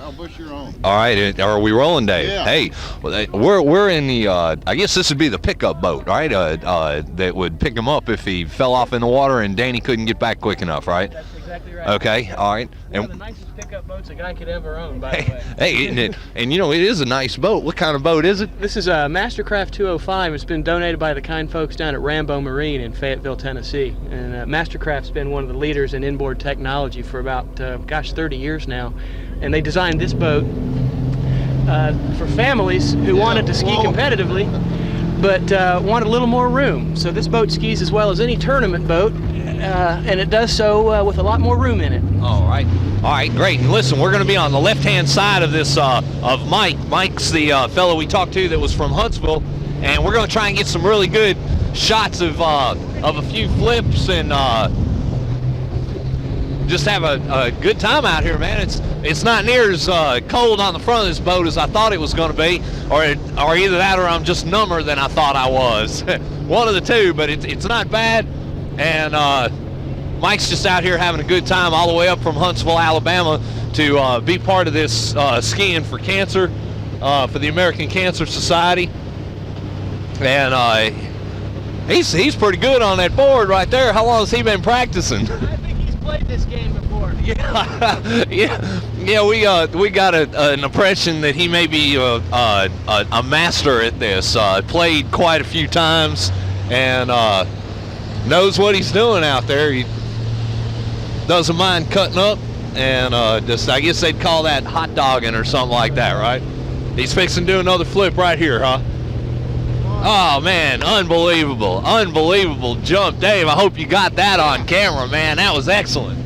I'll bush your own. All right, are we rolling, Dave? Yeah. Hey, we're in the, I guess this would be the pickup boat, right? That would pick him up if he fell off in the water and Danny couldn't get back quick enough, right? That's exactly right. Okay, all right. One of the nicest pickup boats a guy could ever own, by the way. Hey, and you know, it is a nice boat. What kind of boat is it? This is a Mastercraft 205. It's been donated by the kind folks down at Rambo Marine in Fayetteville, Tennessee. And Mastercraft's been one of the leaders in inboard technology for about, 30 years now. And they designed this boat for families who wanted to ski competitively, but wanted a little more room. So this boat skis as well as any tournament boat, and it does so with a lot more room in it. All right, great. And listen, we're going to be on the left-hand side of this of Mike. Mike's the fellow we talked to that was from Huntsville, and we're going to try and get some really good shots of a few flips and just have a good time out here, man. It's not near as cold on the front of this boat as I thought it was going to be, or either that or I'm just number than I thought I was. One of the two, but it's not bad. And Mike's just out here having a good time all the way up from Huntsville, Alabama to be part of this Skiing for Cancer for the American Cancer Society. And he's pretty good on that board right there. How long has he been practicing? I think he's played this game before. Yeah. We got an impression that he may be a master at this. Played quite a few times and knows what he's doing out there. He doesn't mind cutting up and just, I guess they'd call that hot dogging or something like that, right? He's fixing to do another flip right here, huh? Oh man, unbelievable jump. Dave, I hope you got that on camera, man. That was excellent.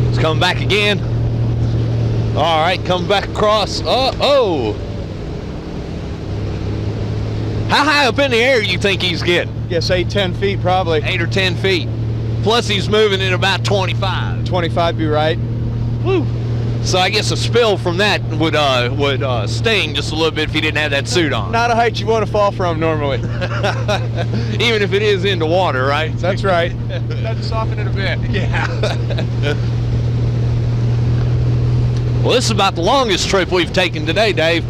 It's coming back again. All right, coming back across. Oh. How high up in the air do you think he's getting? Yes, 8-10 feet probably. 8 or 10 feet. Plus he's moving at about 25. 25 be right. Woo. So I guess a spill from that would sting just a little bit if he didn't have that suit on. Not a height you want to fall from normally. Even if it is into water, right? That's right. That's soften it a bit. Yeah. Well, this is about the longest trip we've taken today, Dave.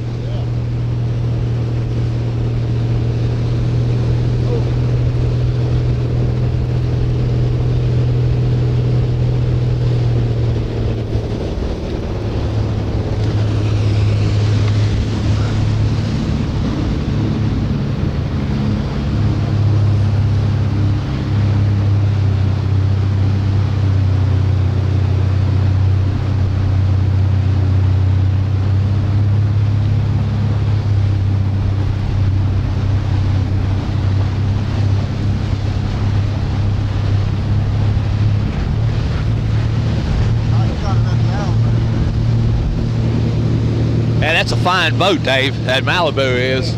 Man, that's a fine boat, Dave. That Malibu is.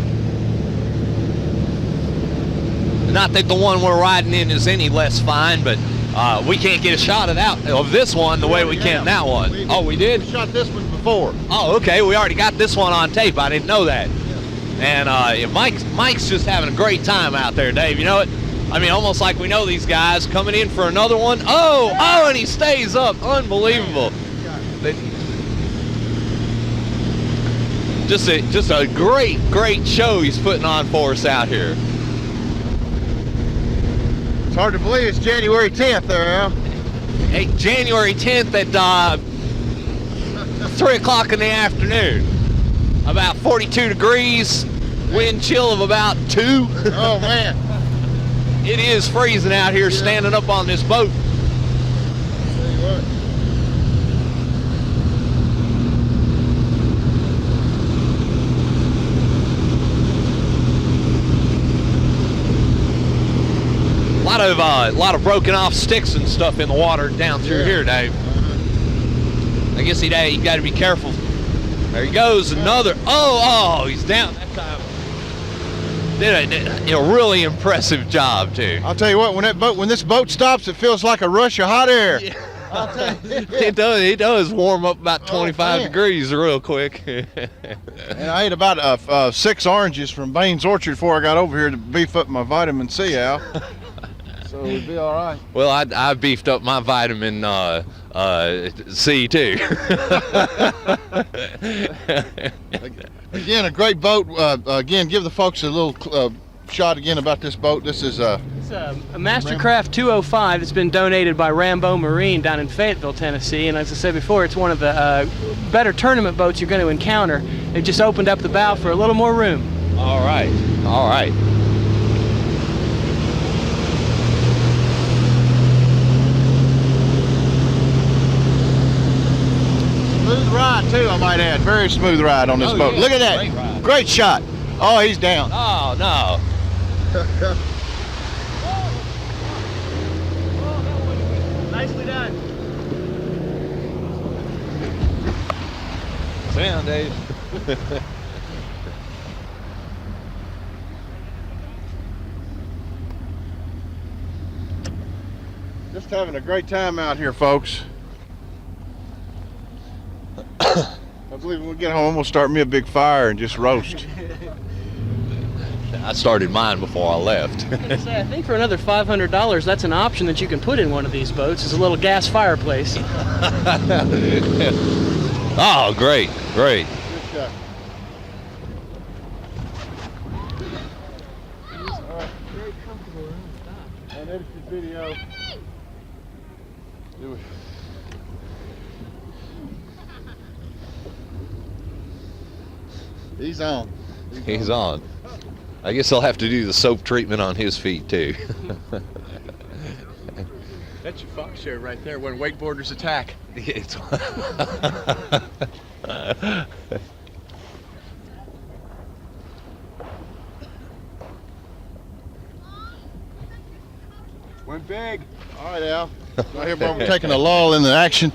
Not that the one we're riding in is any less fine, but we can't get a shot of this one the way we can that one. We did? We shot this one before. Oh, okay. We already got this one on tape. I didn't know that. And Mike's just having a great time out there, Dave. You know what? I mean, almost like we know these guys coming in for another one. Oh, and he stays up. Unbelievable. Just a great show he's putting on for us out here. It's hard to believe it's January 10th there, Al. Hey, January 10th at 3 o'clock in the afternoon. About 42 degrees, wind chill of about 2. Oh, man. It is freezing out here standing up on this boat. Tell you what. lot of broken off sticks and stuff in the water down through here, Dave. I guess he got to be careful. There he goes, another. Oh, he's down that time. Did a really impressive job too. I'll tell you what, when this boat stops, it feels like a rush of hot air. Yeah. I'll tell you. It does warm up about 25 degrees real quick. And I ate about 6 oranges from Baines Orchard before I got over here to beef up my vitamin C, Al. So we'd be all right. Well, I beefed up my vitamin C too. Again, a great boat. Again, give the folks a little shot again about this boat. This is It's a Mastercraft 205 that's been donated by Rambo Marine down in Fayetteville, Tennessee. And as I said before, it's one of the better tournament boats you're going to encounter. They've just opened up the bow for a little more room. All right. smooth ride too, I might add. Very smooth ride on this boat. Yeah. Look at that. Great shot. Oh, he's down. Oh, no. Nicely done. Sit down, Dave. Just having a great time out here, folks. I believe when we get home, we'll start me a big fire and just roast. I started mine before I left. I think for another $500, that's an option that you can put in one of these boats, is a little gas fireplace. Oh, great. Good shot. All right. Very comfortable around the dock. On edited video. He's on. He's on. I guess I'll have to do the soap treatment on his feet too. That's your fox shirt right there when wakeboarders attack. It's Went big. All right, Al. Right here, we're taking a lull in the action.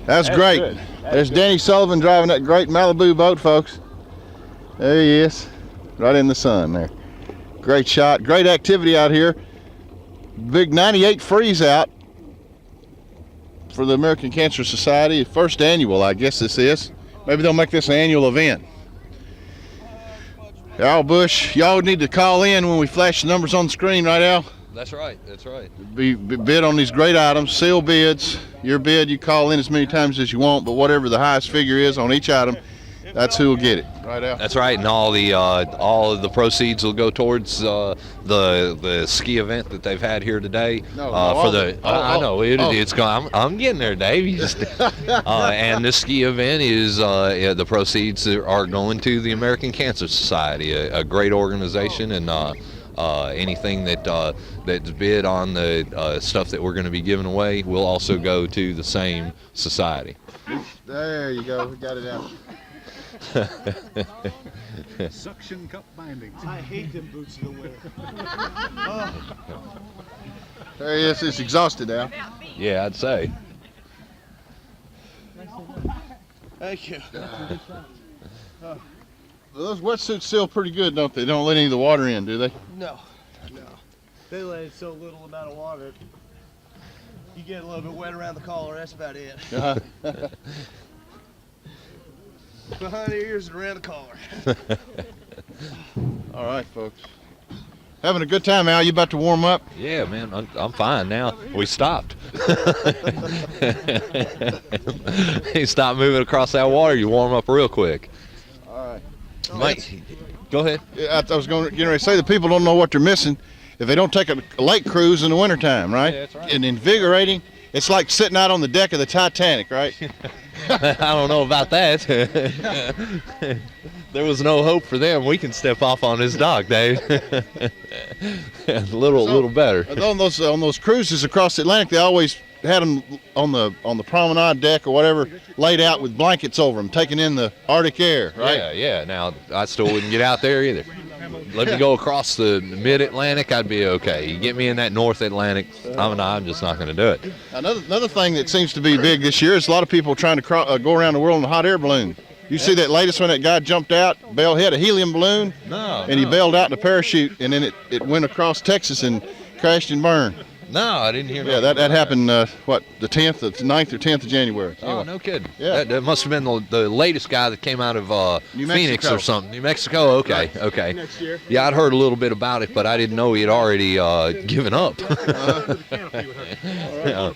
That's great. Good. There's Danny Sullivan driving that great Malibu boat, folks. There he is, right in the sun there. Great shot, great activity out here. Big 98 freeze out for the American Cancer Society. First annual, I guess this is. Maybe they'll make this an annual event. Al Bush, y'all need to call in when we flash the numbers on the screen, right, Al? That's right. That's right. Be bid on these great items, seal bids. Your bid, you call in as many times as you want, but whatever the highest figure is on each item, that's who will get it. Right, Al? That's right, and all of the proceeds will go towards the ski event that they've had here today. I know it's going. I'm getting there, Dave. You just, and this ski event is the proceeds are going to the American Cancer Society, a great organization, and anything that's bid on the stuff that we're going to be giving away will also go to the same society. There you go. We got it out. Suction cup bindings. I hate them boots in the winter. There he is. It's exhausted now. Yeah, I'd say. Thank you. Well, those wetsuits seal pretty good, don't they? They don't let any of the water in, do they? No. They let so little amount of water. You get a little bit wet around the collar, that's about it. Behind the ears and around the collar. All right, folks. Having a good time, Al. You about to warm up? Yeah, man, I'm fine now. We stopped. He stopped moving across that water. You warm up real quick. All right. Mike, go ahead. Yeah, I was getting ready to say the people don't know what they're missing if they don't take a lake cruise in the wintertime, right? Yeah, that's right. And invigorating. It's like sitting out on the deck of the Titanic, right? I don't know about that. There was no hope for them. We can step off on this dock, Dave. A little better. On those cruises across the Atlantic, they always had them on the promenade deck or whatever, laid out with blankets over them, taking in the Arctic air, right? Yeah. Now I still wouldn't get out there either. let me go across the mid-Atlantic, I'd be okay. You get me in that North Atlantic, I'm just not going to do it. Another thing that seems to be big this year is a lot of people trying to go around the world in a hot air balloon. You see that latest one? That guy jumped out, had a helium balloon, and he bailed out in a parachute, and then it went across Texas and crashed and burned. No, I didn't hear that. Yeah, that happened, the 9th or 10th of January. Oh, no kidding. Yeah. That must have been the latest guy that came out of Phoenix Mexico. or something. New Mexico? Okay, Right. okay. Next year. Yeah, I'd heard a little bit about it, but I didn't know he had already given up. Yeah.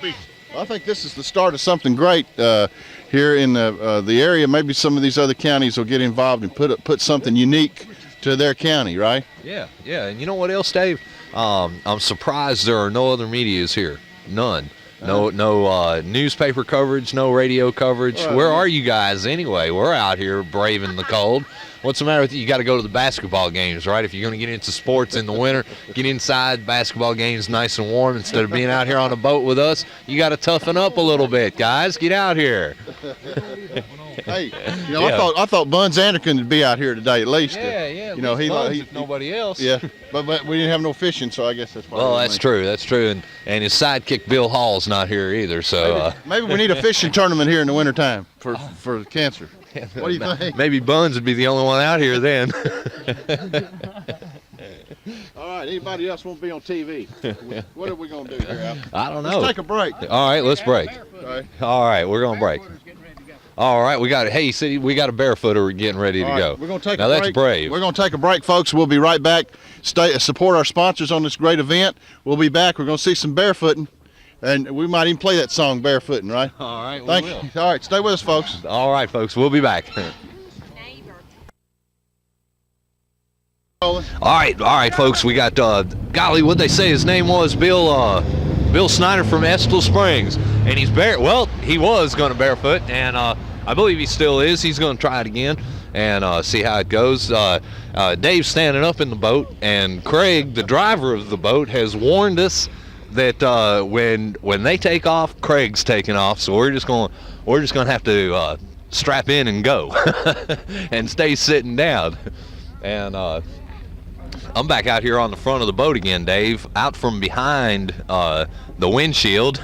I think this is the start of something great here in the area. Maybe some of these other counties will get involved and put something unique to their county, right? Yeah. And you know what else, Dave? I'm surprised there are no other medias here. None. No newspaper coverage, no radio coverage. Where are you guys anyway? We're out here braving the cold. What's the matter with you? You got to go to the basketball games, right? If you're going to get into sports in the winter, get inside basketball games nice and warm instead of being out here on a boat with us. You got to toughen up a little bit, guys. Get out here. Hey, I thought Bun Zanderkin would be out here today at least. Yeah. He nobody else. Yeah, but we didn't have no fishing, so I guess that's why. Well, that's true. That's true. And his sidekick Bill Hall's not here either. So maybe we need a fishing tournament here in the wintertime for cancer. What do you think? Maybe Buns would be the only one out here then. All right. Anybody else want to be on TV? What are we gonna do here, Al? I don't know. Let's take a break. All right, let's break. All right. We're gonna break. All right, we got it. Hey, city, we got a barefooter getting ready to go. We're gonna take now a break. That's brave. We're gonna take a break, folks. We'll be right back. Support our sponsors on this great event. We'll be back. We're gonna see some barefooting, and we might even play that song "Barefooting." Right? All right, Thank you. All right, stay with us, folks. All right, folks, we'll be back. All right, folks. We got golly, what they say his name was Bill Snyder from Estill Springs, and he's he was going to barefoot, and I believe he still is. He's going to try it again and see how it goes. Dave's standing up in the boat, and Craig, the driver of the boat, has warned us that when they take off, Craig's taking off. So we're just gonna have to strap in and go, and stay sitting down. And I'm back out here on the front of the boat again, Dave, out from behind the windshield.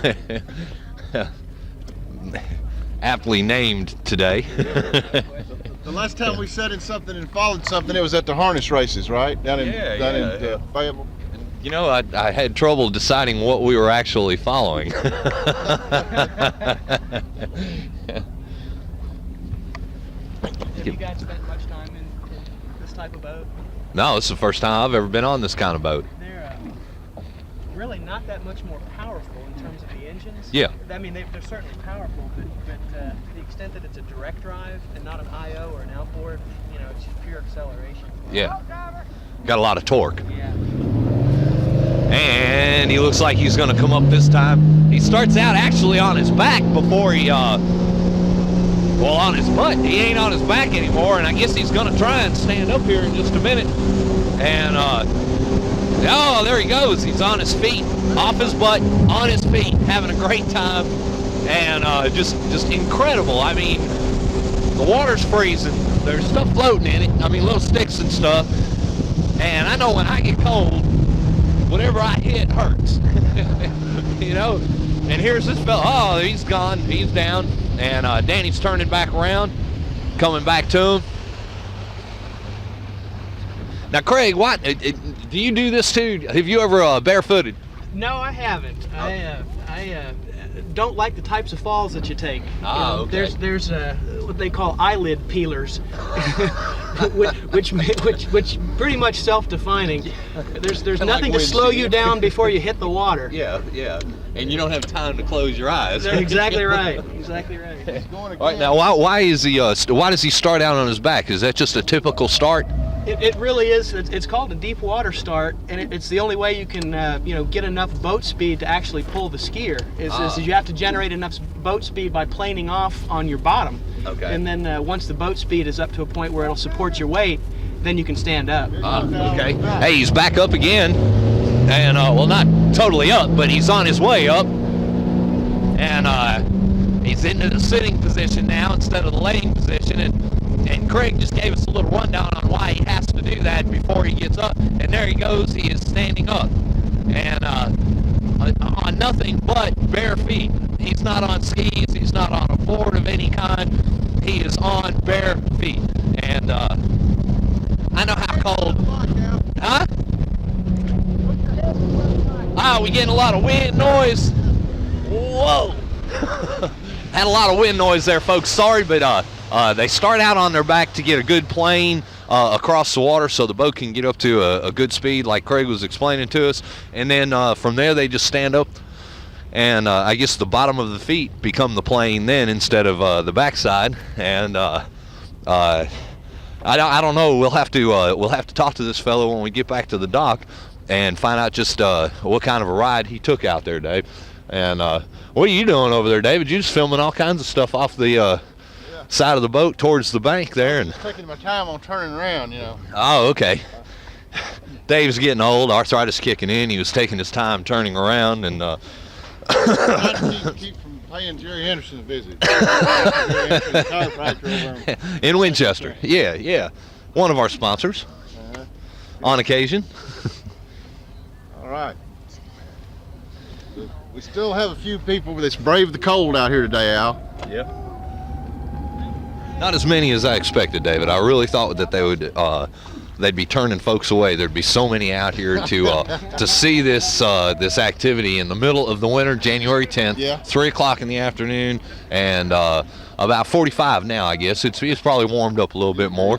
Aptly named today. The last time we sat in something and followed something, it was at the harness races, right? Down in Fayetteville. You know, I had trouble deciding what we were actually following. Have you guys spent much time in this type of boat? No, it's the first time I've ever been on this kind of boat. They're really not that much more powerful in terms of the engines. Yeah. I mean, they're certainly powerful, but to the extent that it's a direct drive and not an IO or an outboard, it's just pure acceleration. Yeah. Got a lot of torque. Yeah. And he looks like he's going to come up this time. He starts out actually on his back before he, on his butt. He ain't on his back anymore, and I guess he's going to try and stand up here in just a minute. And, there he goes. He's on his feet, off his butt, on his feet, having a great time. And just incredible. I mean, the water's freezing. There's stuff floating in it. I mean, little sticks and stuff. And I know when I get cold, whatever I hit hurts. And here's this fella. Oh, he's gone. He's down. And Danny's turning back around, coming back to him. Now, Craig, what do you do this too? Have you ever barefooted? No, I haven't. I don't like the types of falls that you take. Okay. There's what they call eyelid peelers, which pretty much self-defining. There's nothing to slow you down before you hit the water. Yeah. And you don't have time to close your eyes. Exactly right. Exactly right. All right, now why does he start out on his back? Is that just a typical start? It really is. It's called a deep water start, and it's the only way you can get enough boat speed to actually pull the skier. Is you have to generate enough boat speed by planing off on your bottom. Okay. And then once the boat speed is up to a point where it'll support your weight, then you can stand up. Okay. Hey, he's back up again, and not totally up, but he's on his way up, and he's into the sitting position now instead of the laying position, and And Craig just gave us a little rundown on why he has to do that before he gets up. And there he goes, he is standing up. And on nothing but bare feet. He's not on skis, he's not on a board of any kind. He is on bare feet. And I know how cold. Huh? We getting a lot of wind noise. Whoa. Had a lot of wind noise there, folks. Sorry, but they start out on their back to get a good plane across the water so the boat can get up to a good speed like Craig was explaining to us. And then from there they just stand up, and I guess the bottom of the feet become the plane then instead of the backside. And I don't know. We'll have to talk to this fellow when we get back to the dock and find out just what kind of a ride he took out there, Dave. And what are you doing over there, David? You just filming all kinds of stuff off the side of the boat towards the bank there, and taking my time on turning around, you know. Oh, okay. Dave's getting old, arthritis kicking in. He was taking his time turning around, and keep from paying Jerry Anderson's visit. Jerry Anderson, the chiropractor over in Winchester. Yeah, one of our sponsors on occasion. All right. We still have a few people that's braved the cold out here today, Al. Yeah. Not as many as I expected, David. I really thought that they would they'd be turning folks away. There'd be so many out here to see this activity in the middle of the winter, January 10th, 3 o'clock in the afternoon, and about 45 now, I guess. It's probably warmed up a little bit more.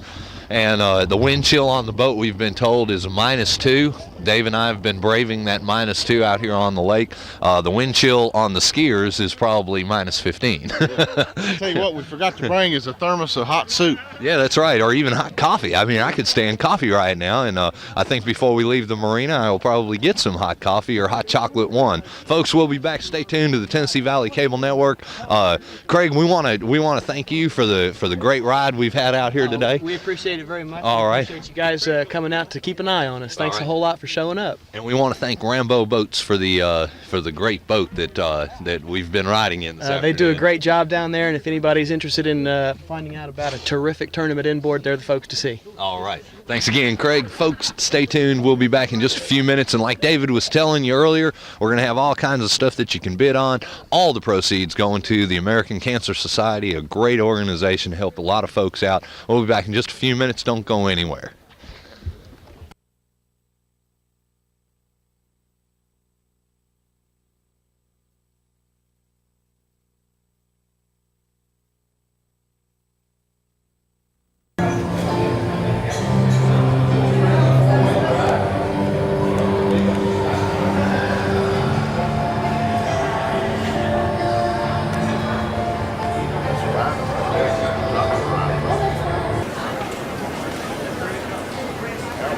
And the wind chill on the boat, we've been told, is -2. Dave and I have been braving that -2 out here on the lake. The wind chill on the skiers is probably -15. I'll tell you what, we forgot to bring is a thermos of hot soup. Yeah, that's right, or even hot coffee. I mean, I could stand coffee right now, and I think before we leave the marina, I will probably get some hot coffee or hot chocolate one. Folks, we'll be back. Stay tuned to the Tennessee Valley Cable Network. Craig, we want to thank you for the great ride we've had out here today. We appreciate it very much. All right. Appreciate you guys coming out to keep an eye on us. Thanks All right. a whole lot for showing up. And we want to thank Rambo Boats for the great boat that we've been riding in this They do a afternoon. great job down there, and if anybody's interested in finding out about a terrific tournament inboard, they're the folks to see. All right. Thanks again, Craig. Folks, stay tuned. We'll be back in just a few minutes. And like David was telling you earlier, we're going to have all kinds of stuff that you can bid on. All the proceeds going to the American Cancer Society, a great organization to help a lot of folks out. We'll be back in just a few minutes. Don't go anywhere.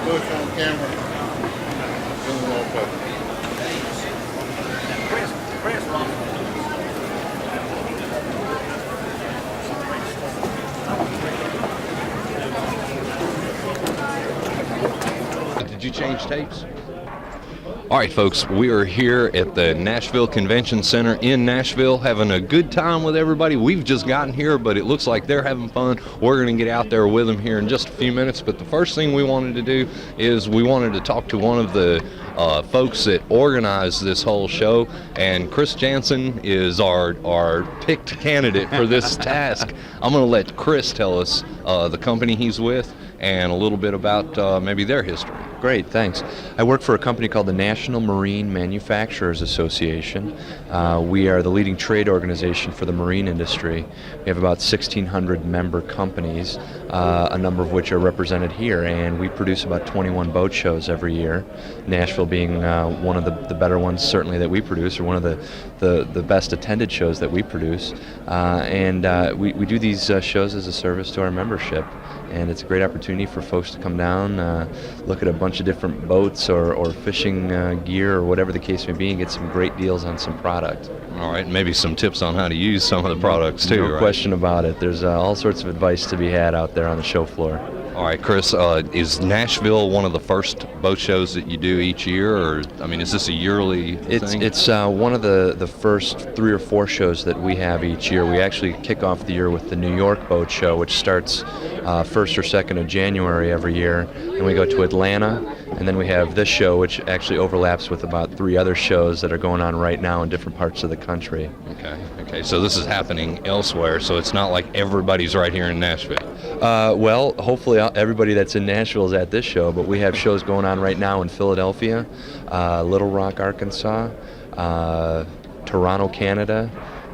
Bush on camera. Did you change tapes? All right, folks, we are here at the Nashville Convention Center in Nashville, having a good time with everybody. We've just gotten here, but it looks like they're having fun. We're going to get out there with them here in just a few minutes. But the first thing we wanted to do is we wanted to talk to one of the folks that organized this whole show, and Chris Jansen is our picked candidate for this task. I'm going to let Chris tell us the company he's with and a little bit about maybe their history. Great, thanks. I work for a company called the National Marine Manufacturers Association. We are the leading trade organization for the marine industry. We have about 1,600 member companies, a number of which are represented here, and we produce about 21 boat shows every year, Nashville being one of the better ones certainly that we produce, or one of the best attended shows that we produce. We do these shows as a service to our membership. And it's a great opportunity for folks to come down, look at a bunch of different boats or fishing gear or whatever the case may be, and get some great deals on some product. All right, maybe some tips on how to use some of the products too. No question about it. There's all sorts of advice to be had out there on the show floor. All right, Chris, is Nashville one of the first boat shows that you do each year, or I mean, is this a yearly thing? It's one of the first 3 or 4 shows that we have each year. We actually kick off the year with the New York Boat Show, which starts 1st or 2nd of January every year. Then we go to Atlanta, and then we have this show, which actually overlaps with about 3 other shows that are going on right now in different parts of the country. Okay, so this is happening elsewhere, so it's not like everybody's right here in Nashville. Well, hopefully everybody that's in Nashville is at this show, but we have shows going on right now in Philadelphia, Little Rock, Arkansas, Toronto, Canada,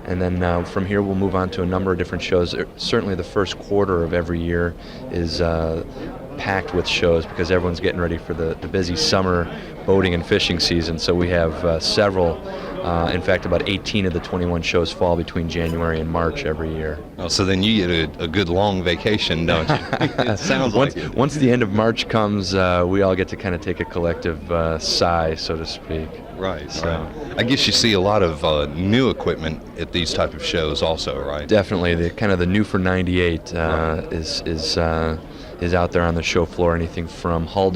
and then from here we'll move on to a number of different shows. Certainly the first quarter of every year is packed with shows because everyone's getting ready for the busy summer boating and fishing season, so we have several. In fact, about 18 of the 21 shows fall between January and March every year. Oh, so then you get a good long vacation, don't you? It sounds like it. Once the end of March comes, we all get to kind of take a collective sigh, so to speak. Right. I guess you see a lot of new equipment at these type of shows also, right? Definitely. The new for 98 is out there on the show floor. Anything from hull